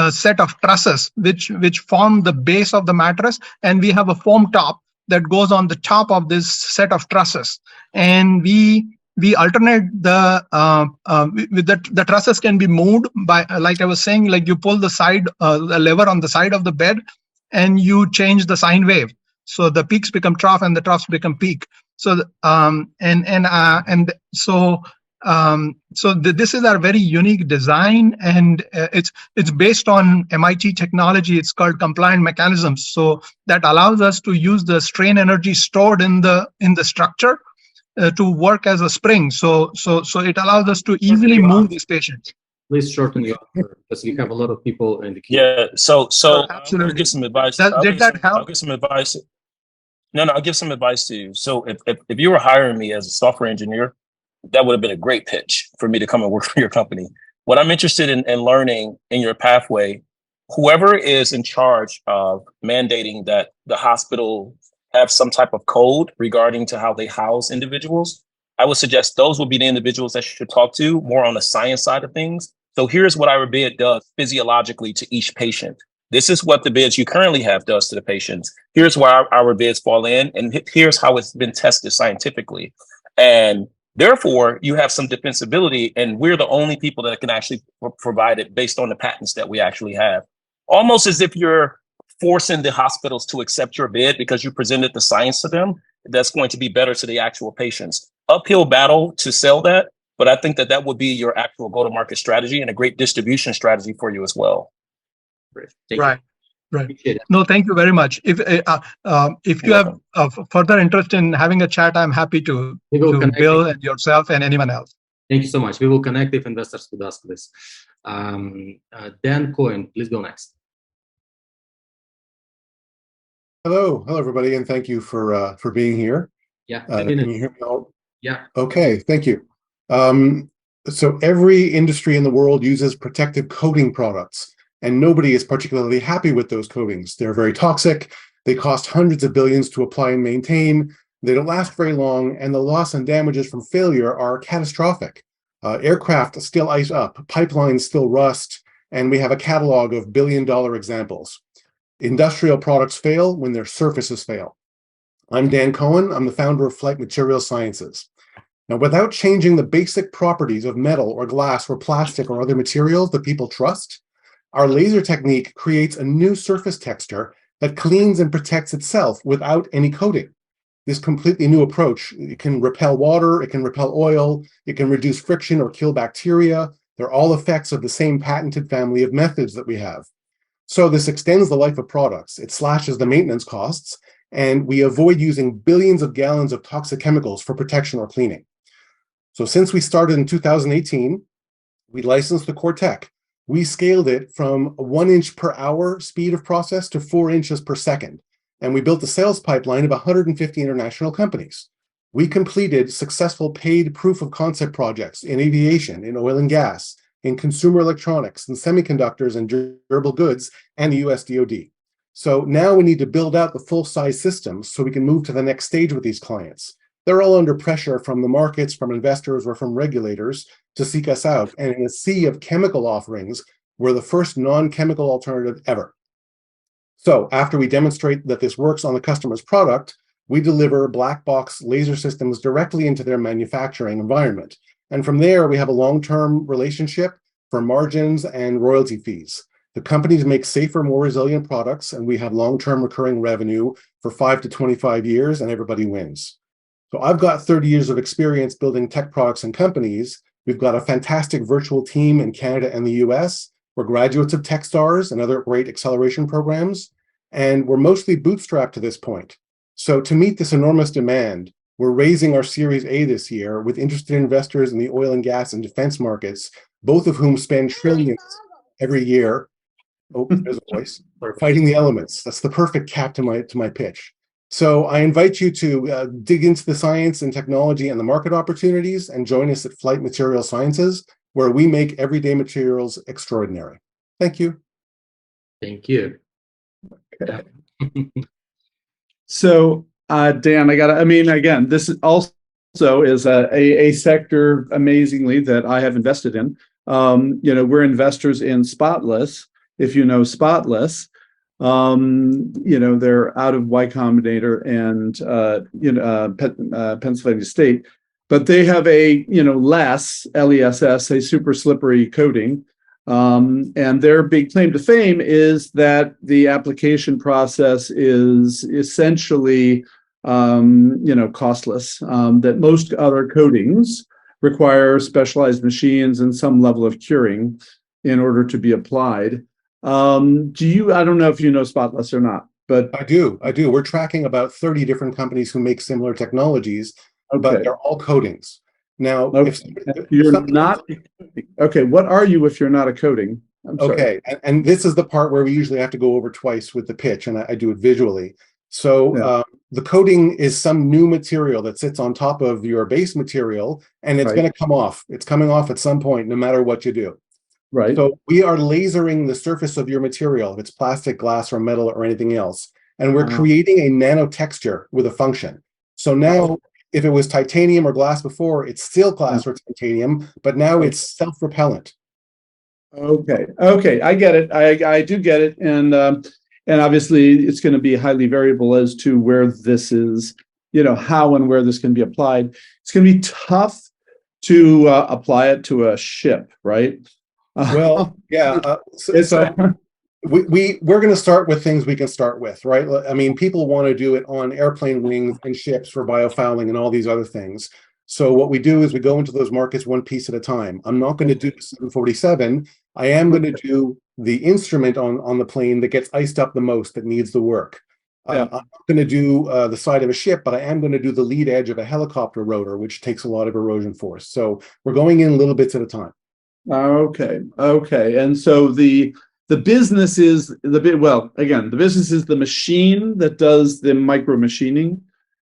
set of trusses which form the base of the mattress, and we have a foam top that goes on the top of this set of trusses. And we alternate the trusses can be moved by, like I was saying, like you pull the lever on the side of the bed, and you change the sine wave. So the peaks become trough and the troughs become peak. So this is our very unique design, and it's based on MIT technology. It's called compliant mechanisms. So that allows us to use the strain energy stored in the structure to work as a spring. So it allows us to easily move these patients. Please shorten your answer because we have a lot of people in the queue. Yeah. So absolutely. I'll give some advice. Did that help? I'll give some advice. No, I'll give some advice to you. So if you were hiring me as a software engineer, that would have been a great pitch for me to come and work for your company. What I'm interested in learning in your pathway whoever is in charge of mandating that the hospital have some type of code regarding to how they house individuals, I would suggest those would be the individuals that you should talk to more on the science side of things. So here's what our bid does physiologically to each patient. This is what the bids you currently have does to the patients. Here's where our bids fall in, and here's how it's been tested scientifically. And therefore, you have some defensibility, and we're the only people that can actually provide it based on the patents that we actually have. Almost as if you're forcing the hospitals to accept your bid because you presented the science to them that's going to be better to the actual patients. Uphill battle to sell that, but I think that that would be your actual go-to-market strategy and a great distribution strategy for you as well. Right. No, thank you very much. If you have further interest in having a chat, I'm happy to Bill and yourself and anyone else. Thank you so much. We will connect if investors could ask this. Dan Cohen, please go next. Hello, everybody, and thank you for being here. Yeah. Can you hear me all? Yeah. Okay, thank you. So every industry in the world uses protective coating products, and nobody is particularly happy with those coatings. They're very toxic. They cost hundreds of billions to apply and maintain. They don't last very long, and the loss and damages from failure are catastrophic. Aircraft still ice up, pipelines still rust, and we have a catalog of billion-dollar examples. Industrial products fail when their surfaces fail. I'm Dan Cohen. I'm the founder of Flight Material Sciences. Now, without changing the basic properties of metal or glass or plastic or other materials that people trust, our laser technique creates a new surface texture that cleans and protects itself without any coating. This completely new approach, it can repel water, it can repel oil, it can reduce friction or kill bacteria. They're all effects of the same patented family of methods that we have. So this extends the life of products, it slashes the maintenance costs, and we avoid using billions of gallons of toxic chemicals for protection or cleaning. So since we started in 2018, we licensed the core tech. We scaled it from 1 inch per hour speed of process to 4 inches per second. And we built a sales pipeline of 150 international companies. We completed successful paid proof of concept projects in aviation, in oil and gas, in consumer electronics, and semiconductors and durable goods, and the US DoD. So now we need to build out the full-size systems so we can move to the next stage with these clients. They're all under pressure from the markets, from investors, or from regulators to seek us out. And in a sea of chemical offerings, we're the first non-chemical alternative ever. So after we demonstrate that this works on the customer's product, we deliver black box laser systems directly into their manufacturing environment. And from there, we have a long-term relationship for margins and royalty fees. The companies make safer, more resilient products, and we have long-term recurring revenue for 5 to 25 years, and everybody wins. So I've got 30 years of experience building tech products and companies. We've got a fantastic virtual team in Canada and the US. We're graduates of Techstars and other great acceleration programs, and we're mostly bootstrapped to this point. So to meet this enormous demand, we're raising our Series A this year with interested investors in the oil and gas and defense markets, both of whom spend trillions every year. Oh, there's a voice. Fighting the elements. That's the perfect cap to my pitch. So I invite you to dig into the science and technology and the market opportunities and join us at Flight Material Sciences, where we make everyday materials extraordinary. Thank you. Thank you. Okay. So, Dan, again, this is also is a sector, amazingly, that I have invested in. We're investors in Spotless. If you know Spotless, they're out of Y Combinator and Pennsylvania State, but they have a LESS, LESS, a super slippery coating, and their big claim to fame is that the application process is essentially costless. That most other coatings require specialized machines and some level of curing in order to be applied. I don't know if you know Spotless or not, but I do. We're tracking about 30 different companies who make similar technologies, but they're all coatings. Now, if you're not, okay, what are you if you're not a coating? Okay, and this is the part where we usually have to go over twice with the pitch, and I do it visually. So the coating is some new material that sits on top of your base material, and it's going to come off. It's coming off at some point, no matter what you do. Right. So we are lasering the surface of your material, if it's plastic, glass, or metal, or anything else, and we're creating a nano texture with a function. So now, if it was titanium or glass before, it's still glass or titanium, but now it's self-repellent. Okay. Okay. I get it. I do get it. And obviously it's going to be highly variable as to where this is, how and where this can be applied. It's going to be tough to apply it to a ship, right? Well, yeah. We're going to start with things we can start with, right? I mean, people want to do it on airplane wings and ships for biofouling and all these other things. So what we do is we go into those markets one piece at a time. I'm not going to do 747. I am going to do the instrument on the plane that gets iced up the most, that needs the work. I'm not going to do the side of a ship, but I am going to do the lead edge of a helicopter rotor, which takes a lot of erosion force. So we're going in little bits at a time. Okay. Okay. And so the business is the business is the machine that does the micro machining.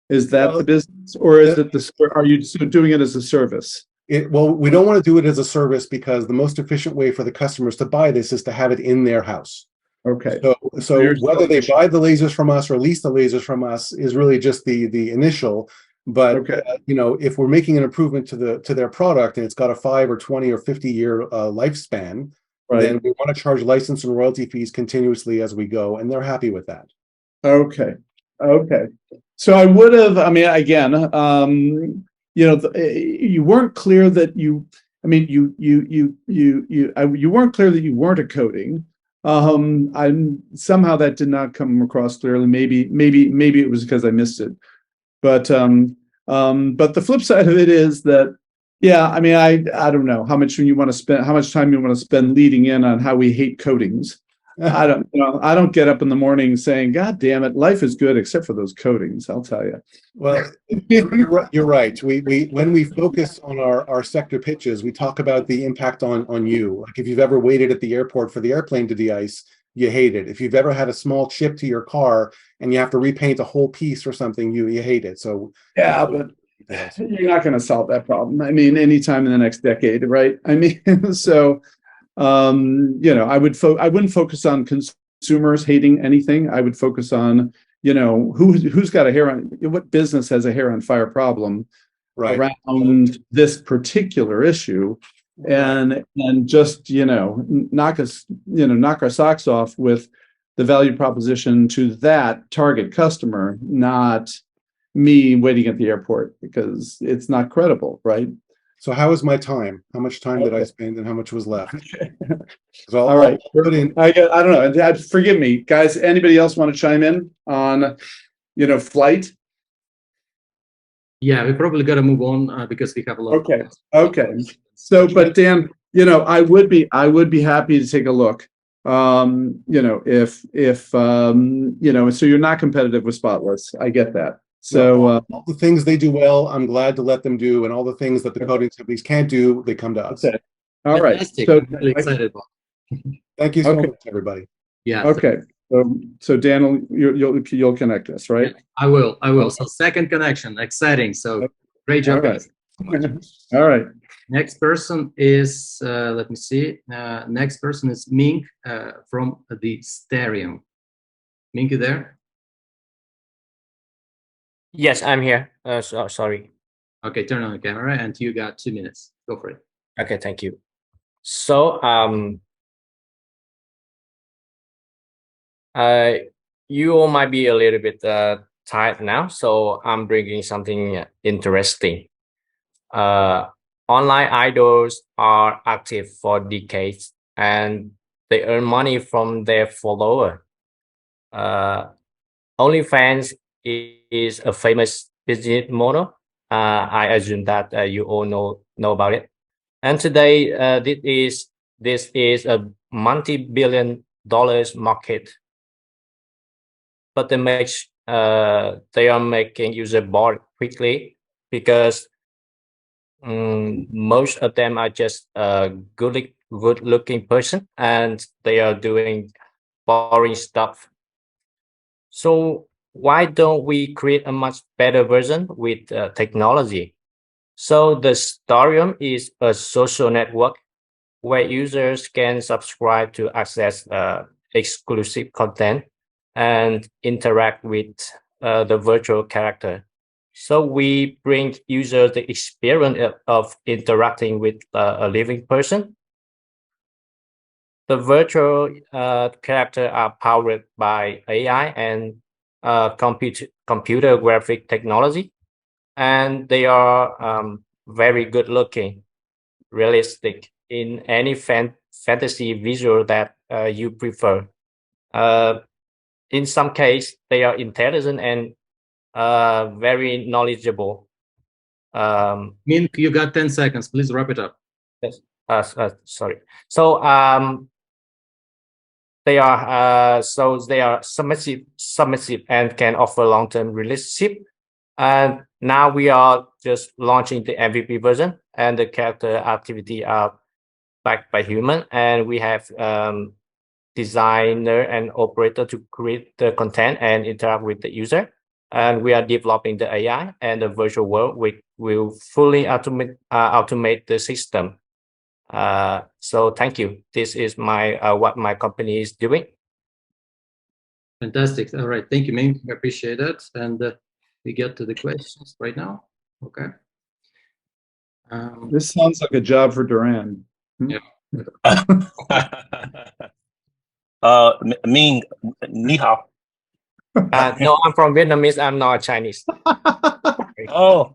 Is that the business, or is it are you doing it as a service? Well, we don't want to do it as a service because the most efficient way for the customers to buy this is to have it in their house. Okay. So whether they buy the lasers from us or lease the lasers from us is really just the initial. But if we're making an improvement to their product and it's got a 5 or 20 or 50-year lifespan, then we want to charge license and royalty fees continuously as we go, and they're happy with that. Okay. Okay. So I would have, I mean, again, you weren't clear that you weren't clear that you weren't a coding. Somehow that did not come across clearly. Maybe it was because I missed it. But the flip side of it is that, I mean, I don't know how much time you want to spend leading in on how we hate coatings. I don't get up in the morning saying, God damn it, life is good except for those coatings, I'll tell you. Well, you're right. We when we focus on our sector pitches, we talk about the impact on you. Like if you've ever waited at the airport for the airplane to de-ice, you hate it. If you've ever had a small chip to your car and you have to repaint a whole piece or something, you hate it. So but you're not going to solve that problem. I mean, anytime in the next decade, right? I mean, so I wouldn't focus on consumers hating anything. I would focus on, who's got a hair on, what business has a hair on fire problem around this particular issue, and just knock our socks off with the value proposition to that target customer, not me waiting at the airport, because it's not credible, right? So how was my time? How much time did I spend, and how much was left? All right. I don't know. Forgive me, guys. Anybody else want to chime in on, flight? Yeah, we probably got to move on because we have a lot. Okay. So, but Dan, I would be happy to take a look. If so you're not competitive with Spotless. I get that. So all the things they do well, I'm glad to let them do, and all the things that the coating companies can't do, they come to us. Okay. All right. So I'm really excited about. Thank you so much, everybody. Yeah. Okay. So Dan, you'll connect us, right? Yeah, I will. So second connection, exciting. So great job, guys. All right. Next person is let me see. Next person is Mink from the Sterium. Mink, you there? Yes, I'm here. Sorry. Okay, turn on the camera, and you got 2 minutes. Go for it. Okay, thank you. So, you all might be a little bit tired now, so I'm bringing something interesting. Online idols are active for decades, and they earn money from their follower. OnlyFans is a famous business model. I assume that you all know about it. And today, this is a multi-billion dollars market. But they are making user bored quickly because most of them are just a good-looking person, and they are doing boring stuff. So why don't we create a much better version with technology? So the Sterium is a social network where users can subscribe to access exclusive content and interact with the virtual character. So we bring users the experience of interacting with a living person. The virtual character are powered by AI and computer graphic technology, and they are very good looking, realistic in any fantasy visual that you prefer. In some case, they are intelligent and very knowledgeable. Min, you got 10 seconds. Please wrap it up. Yes. Sorry. So they are submissive and can offer long-term relationship. And now we are just launching the MVP version, and the character activity are backed by human, and we have designer and operator to create the content and interact with the user. And we are developing the AI and the virtual world, which will fully automate the system. So thank you. This is my what my company is doing. Fantastic. All right. Thank you, Ming. I appreciate that. And we get to the questions right now. Okay. This sounds like a job for Duránd. Yeah. Ming, ni hao. No, I'm from Vietnamese. I'm not Chinese. Oh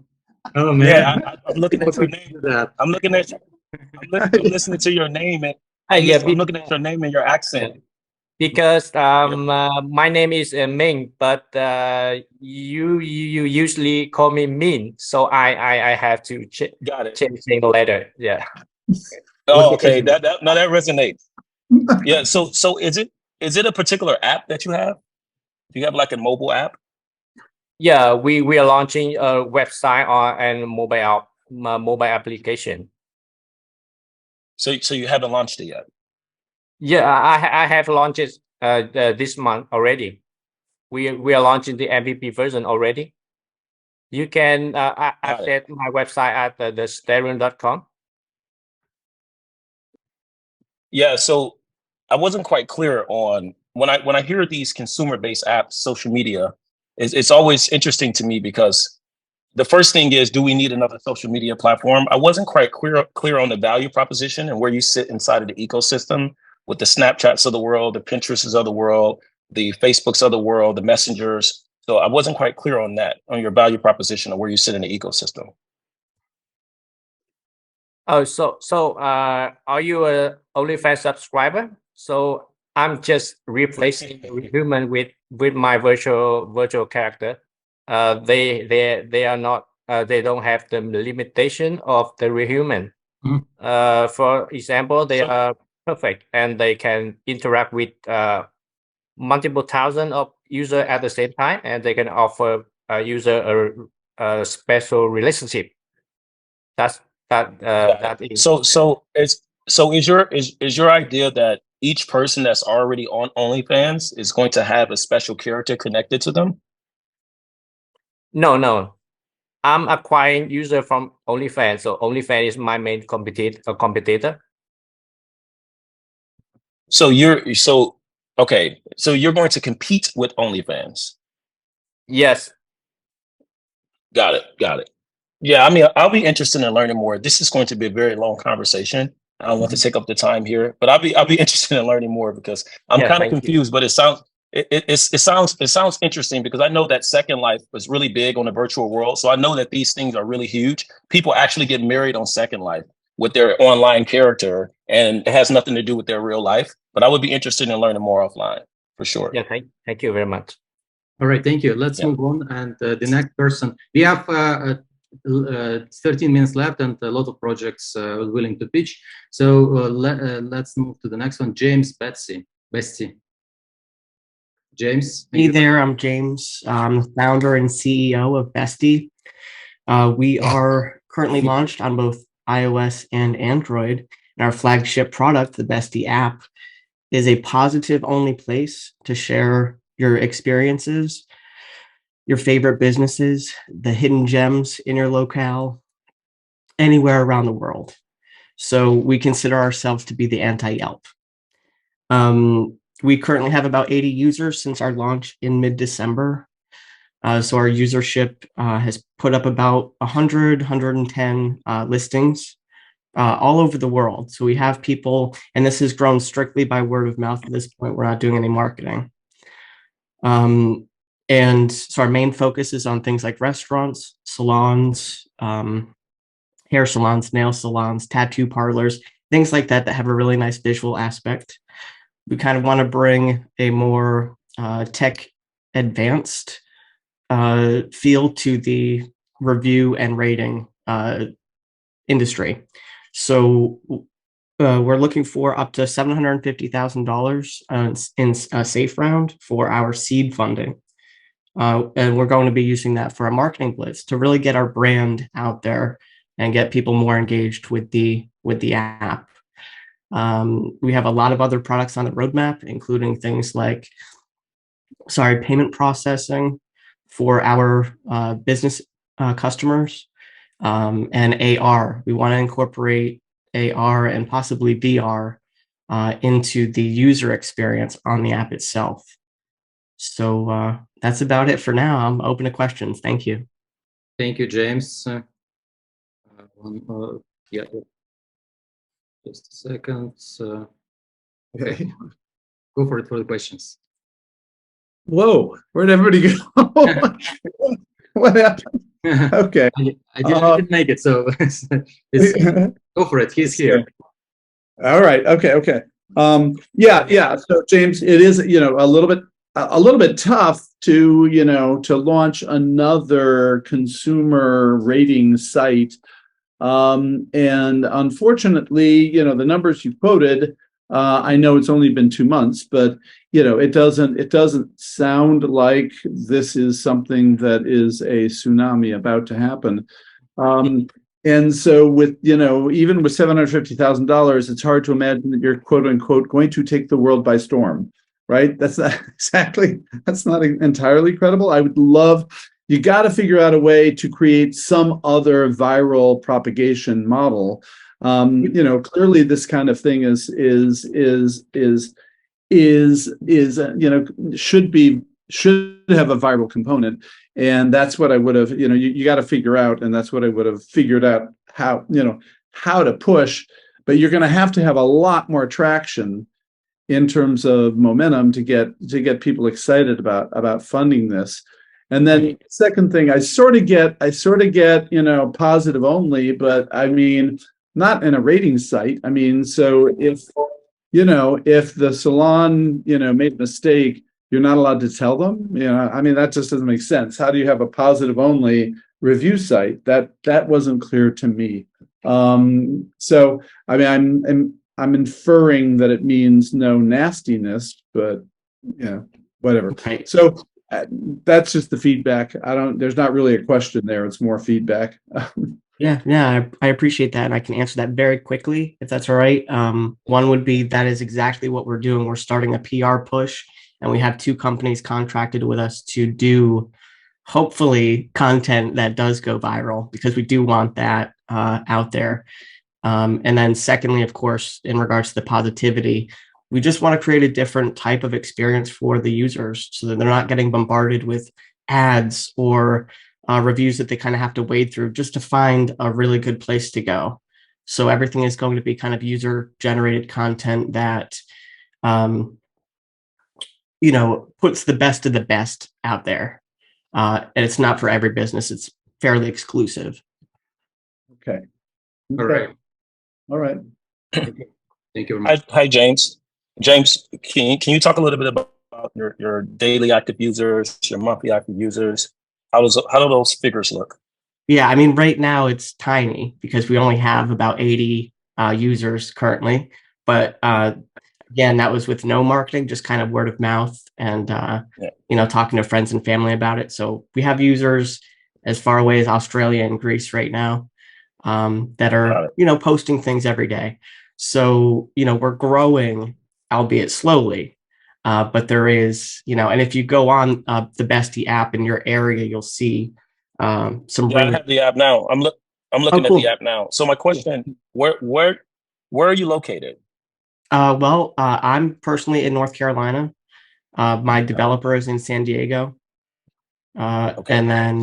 man. Yeah, I'm looking at your name. I'm listening to your name and I'm looking at your name and your accent. Because my name is Ming, but you usually call me Min, so I have to change the letter. Yeah. Oh, okay. That resonates. Yeah. So is it a particular app that you have? Do you have like a mobile app? Yeah, we are launching a website and mobile application. So you haven't launched it yet? Yeah, I have launched it this month already. We are launching the MVP version already. You can access my website at thesterin.com. Yeah, so I wasn't quite clear on when I hear these consumer-based apps, social media, it's always interesting to me because the first thing is, do we need another social media platform? I wasn't quite clear on the value proposition and where you sit inside of the ecosystem with the Snapchats of the world, the Pinterests of the world, the Facebooks of the world, the messengers. So I wasn't quite clear on that, on your value proposition or where you sit in the ecosystem. Oh, so are you a OnlyFans subscriber? So I'm just replacing the human with my virtual character. They are not they don't have the limitation of the real human. For example, they are perfect and they can interact with multiple thousand of users at the same time, and they can offer a user a special relationship. That is is your idea that each person that's already on OnlyFans is going to have a special character connected to them? No. I'm acquiring user from OnlyFans, so OnlyFans is my main competitor. So you're going to compete with OnlyFans? Yes. Got it. Yeah, I mean, I'll be interested in learning more. This is going to be a very long conversation. I don't want to take up the time here, but I'll be interested in learning more because I'm kind of confused. But it sounds interesting because I know that Second Life was really big on the virtual world, so I know that these things are really huge. People actually get married on Second Life with their online character, and it has nothing to do with their real life. But I would be interested in learning more offline for sure. Yeah, thank you very much. All right, thank you. Let's move on, and the next person. We have 13 minutes left and a lot of projects willing to pitch. So let's move to the next one. James Bestie. James. Hey there, I'm James. I'm the founder and CEO of Bestie. We are currently launched on both iOS and Android. And our flagship product, the Bestie app, is a positive-only place to share your experiences, your favorite businesses, the hidden gems in your locale, anywhere around the world. So we consider ourselves to be the anti-Yelp. We currently have about 80 users since our launch in mid-December. So our usership has put up about 100, 110 listings all over the world. So we have people, and this has grown strictly by word of mouth at this point. We're not doing any marketing. And so our main focus is on things like restaurants, salons, hair salons, nail salons, tattoo parlors, things like that that have a really nice visual aspect. We kind of want to bring a more tech advanced feel to the review and rating industry. So we're looking for up to $750,000 in a safe round for our seed funding. And we're going to be using that for a marketing blitz to really get our brand out there and get people more engaged with the app. We have a lot of other products on the roadmap, including things like, payment processing for our business customers, and AR. We want to incorporate AR and possibly VR into the user experience on the app itself. So that's about it for now. I'm open to questions. Thank you. Thank you, James. Yeah, just a second. Okay, go for it for the questions. Whoa, where'd everybody go? What happened? Okay. I didn't make it, so go for it. He's here. All right. Okay. Yeah. So James, it is, a little bit tough to launch another consumer rating site. And unfortunately, the numbers you quoted, I know it's only been 2 months, but it doesn't sound like this is something that is a tsunami about to happen. And so with, even with $750,000, it's hard to imagine that you're quote unquote going to take the world by storm, right? That's not entirely credible. You got to figure out a way to create some other viral propagation model. Clearly this kind of thing should have a viral component. And that's what I would have, you got to figure out, and that's what I would have figured out how to push, but you're going to have a lot more traction in terms of momentum to get people excited about funding this. And then second thing, I sort of get, positive only, but I mean, not in a rating site. I mean, so if the salon, made a mistake, you're not allowed to tell them, that just doesn't make sense. How do you have a positive only review site? That wasn't clear to me. So, I mean, I'm inferring that it means no nastiness, but whatever. Okay. So that's just the feedback. There's not really a question there. It's more feedback. Yeah, I appreciate that. And I can answer that very quickly, if that's all right. One would be, that is exactly what we're doing. We're starting a PR push, and we have 2 companies contracted with us to do, hopefully, content that does go viral, because we do want that out there. And then secondly, of course, in regards to the positivity, we just want to create a different type of experience for the users so that they're not getting bombarded with ads or reviews that they kind of have to wade through just to find a really good place to go. So everything is going to be kind of user generated content that, puts the best of the best out there. And it's not for every business. It's fairly exclusive. Okay. All right. Thank you very much. Hi, James. James, can you talk a little bit about your daily active users, your monthly active users? How do those figures look? Yeah, I mean, right now it's tiny because we only have about 80 users currently. But again, that was with no marketing, just kind of word of mouth and, talking to friends and family about it. So we have users as far away as Australia and Greece right now that are, posting things every day. So, we're growing, albeit slowly. But there is, and if you go on the Bestie app in your area, you'll see some. I have the app now. I'm looking at the app now. So my question: where Where are you located? I'm personally in North Carolina. My developer is in San Diego. Okay. And then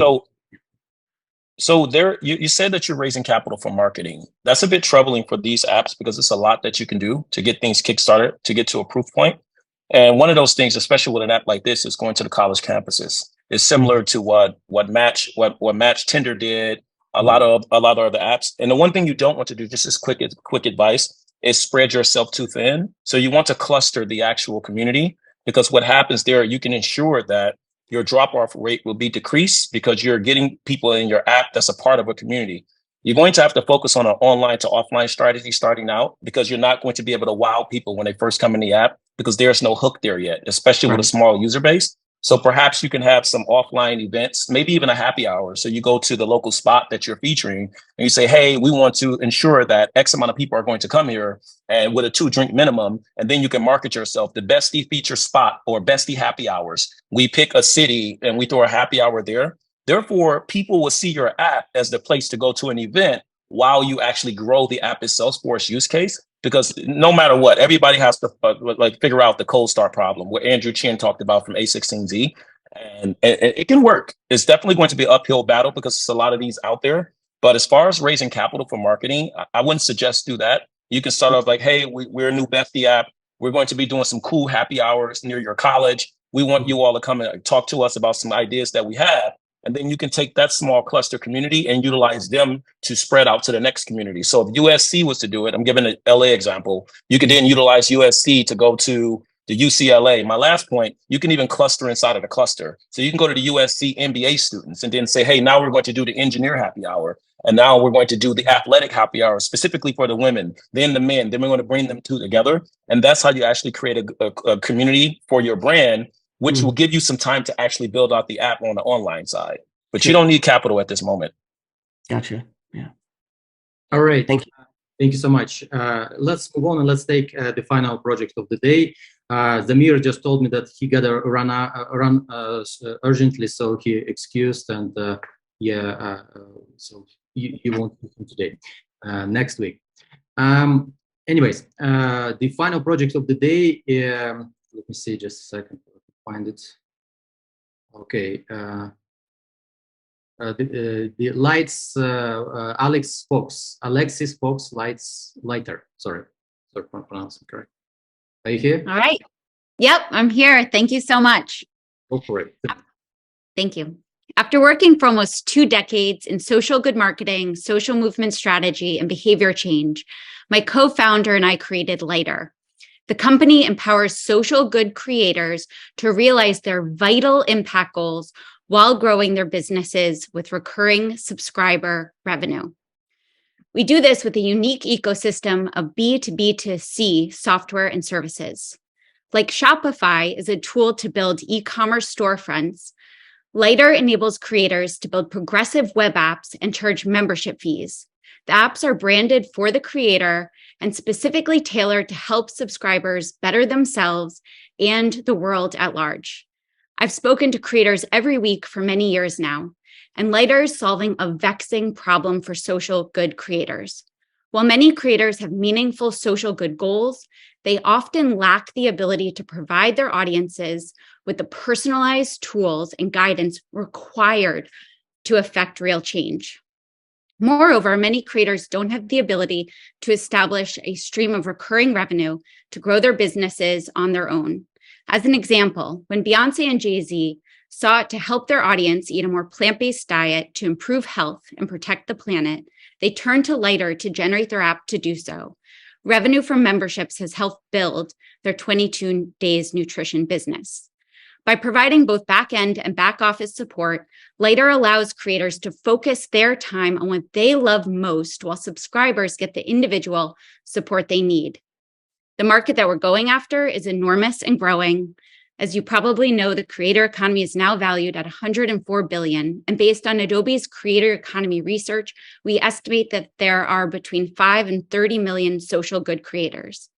So there, you said that you're raising capital for marketing. That's a bit troubling for these apps because it's a lot that you can do to get things kickstarted, to get to a proof point. And one of those things, especially with an app like this, is going to the college campuses. It's similar to what Match Tinder did, a lot of other apps. And the one thing you don't want to do, just as quick advice, is spread yourself too thin. So you want to cluster the actual community, because what happens there, you can ensure that your drop-off rate will be decreased because you're getting people in your app that's a part of a community. You're going to have to focus on an online to offline strategy starting out, because you're not going to be able to wow people when they first come in the app because there's no hook there yet, especially with a small user base. So perhaps you can have some offline events, maybe even a happy hour. So you go to the local spot that you're featuring and you say, hey, we want to ensure that X amount of people are going to come here, and with a 2-drink minimum. And then you can market yourself, the bestie feature spot or bestie happy hours. We pick a city and we throw a happy hour there. Therefore, people will see your app as the place to go to an event while you actually grow the app itself for its use case. Because no matter what, everybody has to figure out the cold start problem, what Andrew Chin talked about from A16Z, and it can work. It's definitely going to be an uphill battle because there's a lot of these out there. But as far as raising capital for marketing, I wouldn't suggest do that. You can start off like, hey, we're a new bestie app. We're going to be doing some cool happy hours near your college. We want you all to come and talk to us about some ideas that we have. And then you can take that small cluster community and utilize them to spread out to the next community. So if USC was to do it, I'm giving an LA example, you could then utilize USC to go to the UCLA. My last point, you can even cluster inside of the cluster. So you can go to the USC MBA students and then say, hey, now we're going to do the engineer happy hour. And now we're going to do the athletic happy hour specifically for the women, then the men, then we're going to bring them two together. And that's how you actually create a community for your brand, which will give you some time to actually build out the app on the online side. But you don't need capital at this moment. Gotcha. Yeah. All right. Thank you. Thank you so much. Let's move on and let's take the final project of the day. Zamir just told me that he got to run urgently, so he excused, and so he won't do it today. Next week. Anyways, the final project of the day. Let me see, just a second. Find it. Okay. The lights. Alexis Fox lighter. Sorry for pronouncing correct. Are you here? All right. Yep, I'm here. Thank you so much. Go for it. Thank you. After working for almost 2 decades in social good marketing, social movement strategy, and behavior change, my co-founder and I created Lighter. The company empowers social good creators to realize their vital impact goals while growing their businesses with recurring subscriber revenue. We do this with a unique ecosystem of B2B2C software and services. Like Shopify is a tool to build e-commerce storefronts, Lighter enables creators to build progressive web apps and charge membership fees. The apps are branded for the creator and specifically tailored to help subscribers better themselves and the world at large. I've spoken to creators every week for many years now, and Lighter is solving a vexing problem for social good creators. While many creators have meaningful social good goals, they often lack the ability to provide their audiences with the personalized tools and guidance required to affect real change. Moreover, many creators don't have the ability to establish a stream of recurring revenue to grow their businesses on their own. As an example, when Beyonce and Jay-Z sought to help their audience eat a more plant-based diet to improve health and protect the planet, they turned to Lighter to generate their app to do so. Revenue from memberships has helped build their 22 Days Nutrition business. By providing both back-end and back-office support, Lighter allows creators to focus their time on what they love most while subscribers get the individual support they need. The market that we're going after is enormous and growing. As you probably know, the creator economy is now valued at $104 billion. And based on Adobe's creator economy research, we estimate that there are between 5 and 30 million social good creators.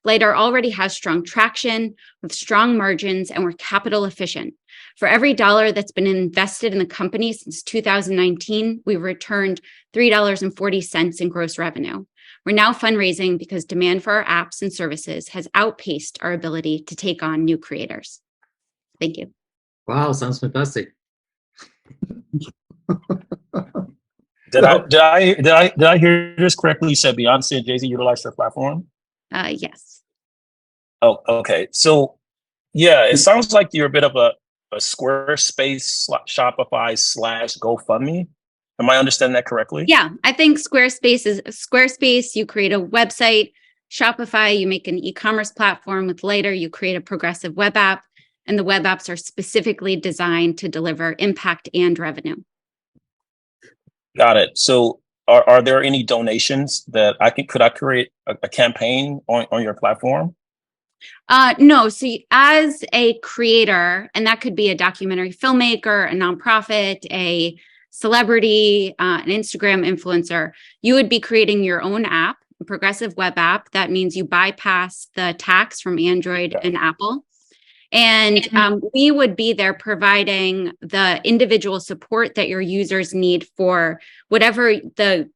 Lighter already has strong traction with strong margins, and we're capital efficient. For every dollar that's been invested in the company since 2019, we've returned $3.40 in gross revenue. We're now fundraising because demand for our apps and services has outpaced our ability to take on new creators. Thank you. Wow, sounds fantastic. Did I hear this correctly? You said Beyonce and Jay-Z utilized their platform? Yes. Oh, okay. So yeah, it sounds like you're a bit of a Squarespace, Shopify / GoFundMe. Am I understanding that correctly? Yeah, I think Squarespace, you create a website. Shopify, you make an e-commerce platform. With Lighter, you create a progressive web app. And the web apps are specifically designed to deliver impact and revenue. Got it. So are there any donations that could I create a campaign on your platform? No. So as a creator, and that could be a documentary filmmaker, a nonprofit, a celebrity, an Instagram influencer, you would be creating your own app, a progressive web app. That means you bypass the tax from Android and Apple. And we would be there providing the individual support that your users need for whatever the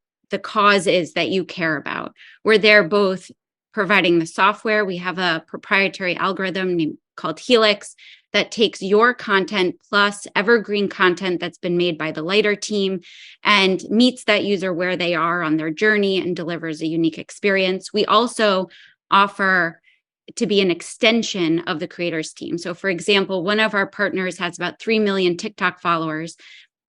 cause is that you care about. We're there both providing the software. We have a proprietary algorithm called Helix that takes your content plus evergreen content that's been made by the Lighter team and meets that user where they are on their journey and delivers a unique experience. We also offer to be an extension of the creators team. So for example, one of our partners has about 3 million TikTok followers,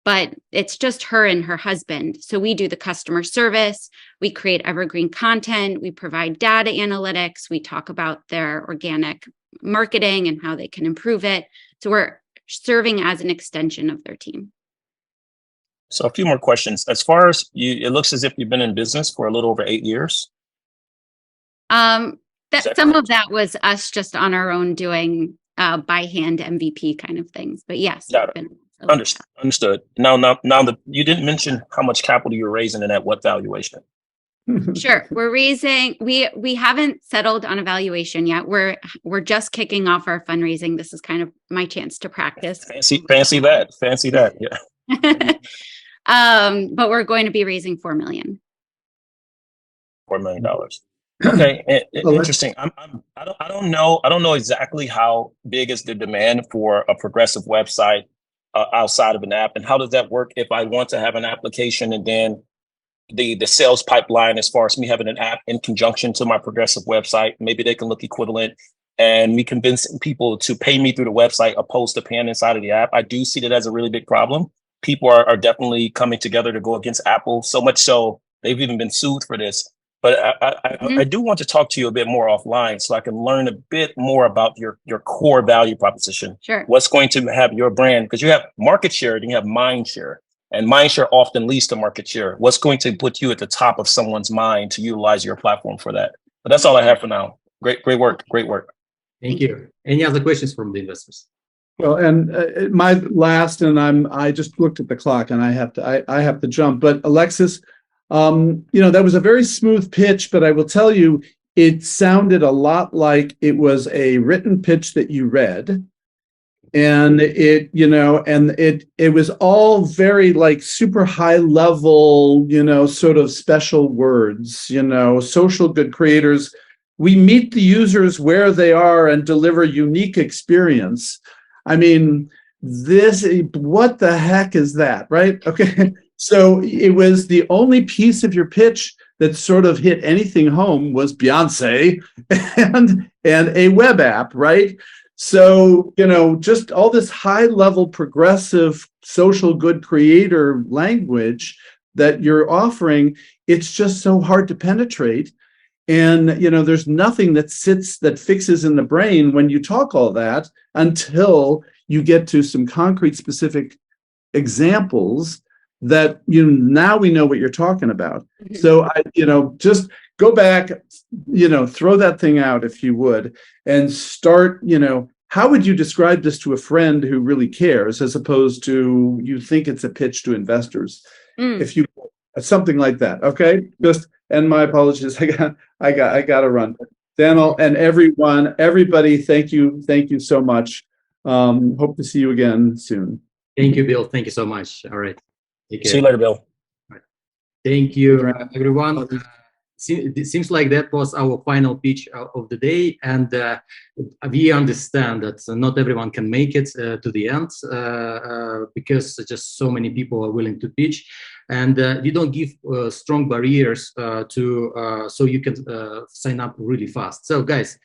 but it's just her and her husband. So we do the customer service, we create evergreen content, we provide data analytics, we talk about their organic marketing and how they can improve it. So we're serving as an extension of their team. So a few more questions. As far as it looks as if you've been in business for a little over 8 years. Some of that was us just on our own doing by hand MVP kind of things, but yes. Understood. Now you didn't mention how much capital you're raising and at what valuation. Sure. We're raising, we haven't settled on a valuation yet. We're just kicking off our fundraising. This is kind of my chance to practice. Fancy that. Yeah. But we're going to be raising $4 million. $4 million. Okay, interesting. I don't know exactly how big is the demand for a progressive website outside of an app, and how does that work if I want to have an application and then the sales pipeline as far as me having an app in conjunction to my progressive website, maybe they can look equivalent, and me convincing people to pay me through the website opposed to paying inside of the app. I do see that as a really big problem. People are definitely coming together to go against Apple, so much so they've even been sued for this. But I do want to talk to you a bit more offline so I can learn a bit more about your core value proposition. Sure. What's going to have your brand, because you have market share and you have mind share, and mind share often leads to market share. What's going to put you at the top of someone's mind to utilize your platform for that? But that's all I have for now. Great work. Thank you. Any other questions from the investors? Well, and my last, and I just looked at the clock and I have to jump, but Alexis, that was a very smooth pitch, but I will tell you, it sounded a lot like it was a written pitch that you read. And it was all very like super high level, sort of special words, social good creators. We meet the users where they are and deliver unique experience. I mean, what the heck is that, right? Okay. So it was the only piece of your pitch that sort of hit anything home was Beyonce and a web app, right? So, just all this high level progressive social good creator language that you're offering, it's just so hard to penetrate. And, there's nothing that fixes in the brain when you talk all that until you get to some concrete specific examples that now we know what you're talking about. Mm-hmm. So just go back, throw that thing out if you would, and start, how would you describe this to a friend who really cares as opposed to you think it's a pitch to investors? If you something like that, okay? And my apologies, I got to run. Danil and everybody, thank you so much. Hope to see you again soon. Thank you, Bill. Thank you so much. All right. See you later, Bill. Thank you, everyone. it seems like that was our final pitch of the day, and we understand that not everyone can make it to the end because just so many people are willing to pitch, and we don't give strong barriers so you can sign up really fast. So guys,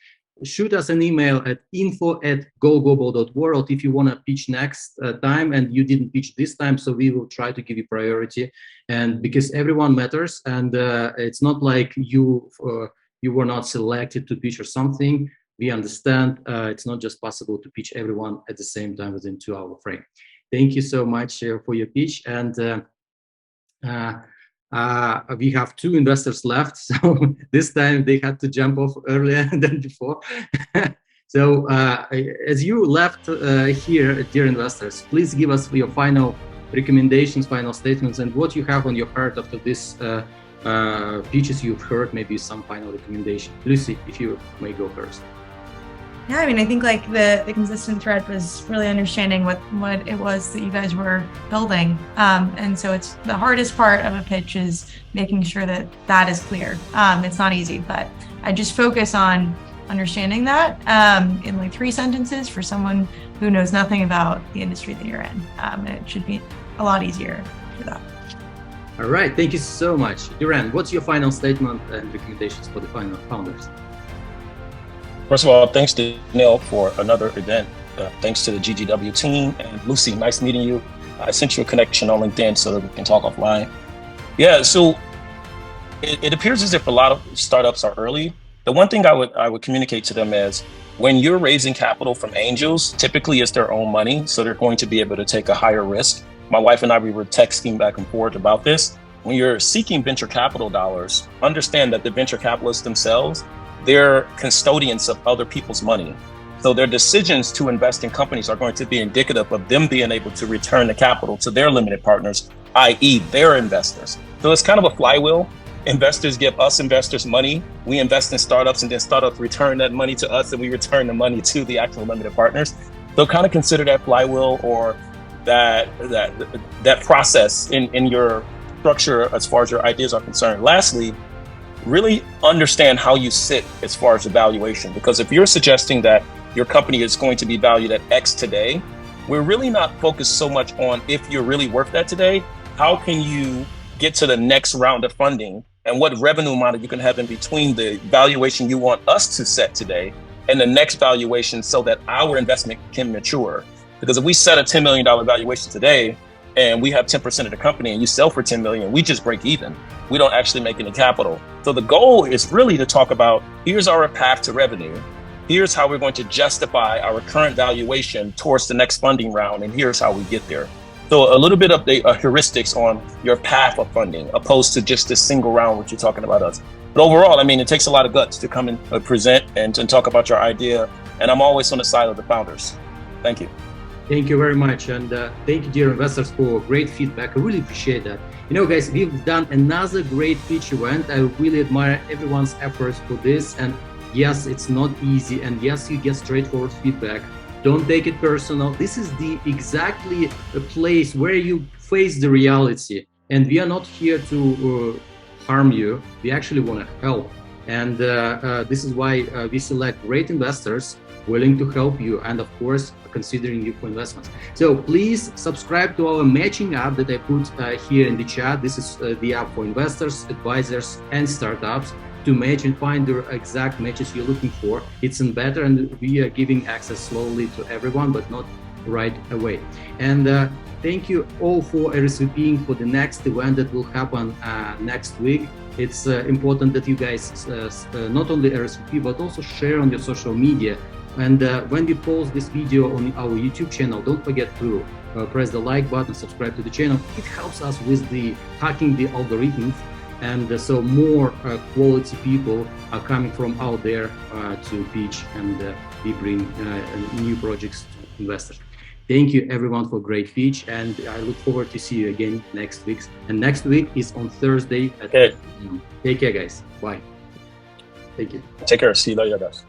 shoot us an email at info@goglobal.world if you want to pitch next time and you didn't pitch this time, so we will try to give you priority, and because everyone matters, and it's not like you were not selected to pitch or something. We understand it's not just possible to pitch everyone at the same time within 2-hour frame. Thank you so much for your pitch, and we have 2 investors left, so this time they had to jump off earlier than before. So as you left here, dear investors, please give us your final recommendations, final statements, and what you have on your heart after this pitches you've heard, maybe some final recommendation. Lucy, if you may go first. Yeah, I mean, I think like the consistent thread was really understanding what it was that you guys were building. And so it's the hardest part of a pitch is making sure that that is clear. It's not easy, but I just focus on understanding that in like 3 sentences for someone who knows nothing about the industry that you're in. And it should be a lot easier for that. All right, thank you so much. Duránd, what's your final statement and recommendations for the final founders? First of all, thanks to Danil for another event. Thanks to the GGW team, and Lucy, nice meeting you. I sent you a connection on LinkedIn so that we can talk offline. Yeah, so it appears as if a lot of startups are early. The one thing I would communicate to them is when you're raising capital from angels, typically it's their own money, so they're going to be able to take a higher risk. My wife and I, we were texting back and forth about this. When you're seeking venture capital dollars, understand that the venture capitalists themselves, they're custodians of other people's money. So their decisions to invest in companies are going to be indicative of them being able to return the capital to their limited partners, i.e. their investors. So it's kind of a flywheel. Investors give us investors money. We invest in startups, and then startups return that money to us, and we return the money to the actual limited partners. So kind of consider that flywheel or that process in your structure as far as your ideas are concerned. Lastly, really understand how you sit as far as the valuation, because if you're suggesting that your company is going to be valued at X today, we're really not focused so much on if you're really worth that today. How can you get to the next round of funding, and what revenue model you can have in between the valuation you want us to set today and the next valuation, so that our investment can mature. Because if we set a $10 million valuation today and we have 10% of the company and you sell for 10 million, we just break even. We don't actually make any capital. So the goal is really to talk about, here's our path to revenue. Here's how we're going to justify our current valuation towards the next funding round, and here's how we get there. So a little bit of the heuristics on your path of funding, opposed to just this single round, which you're talking about us. But overall, I mean, it takes a lot of guts to come and present and to talk about your idea. And I'm always on the side of the founders. Thank you. Thank you very much. And thank you, dear investors, for great feedback. I really appreciate that. You know, guys, we've done another great pitch event. I really admire everyone's efforts for this. And yes, it's not easy. And yes, you get straightforward feedback. Don't take it personal. This is exactly a place where you face the reality. And we are not here to harm you. We actually want to help. And this is why we select great investors willing to help you, and of course considering you for investments. So please subscribe to our matching app that I put here in the chat. This is the app for investors, advisors, and startups to match and find the exact matches you're looking for. It's in beta, and we are giving access slowly to everyone, but not right away. And thank you all for RSVPing for the next event that will happen next week. It's important that you guys not only RSVP, but also share on your social media. And when we post this video on our YouTube channel, don't forget to press the like button, subscribe to the channel. It helps us with the hacking the algorithms, and so more quality people are coming from out there to pitch, and we bring new projects to investors. Thank you everyone for great pitch, and I look forward to see you again next week. And next week is on Thursday at 8 p.m. Take care, guys. Bye. Thank you. Take care. See you later, guys.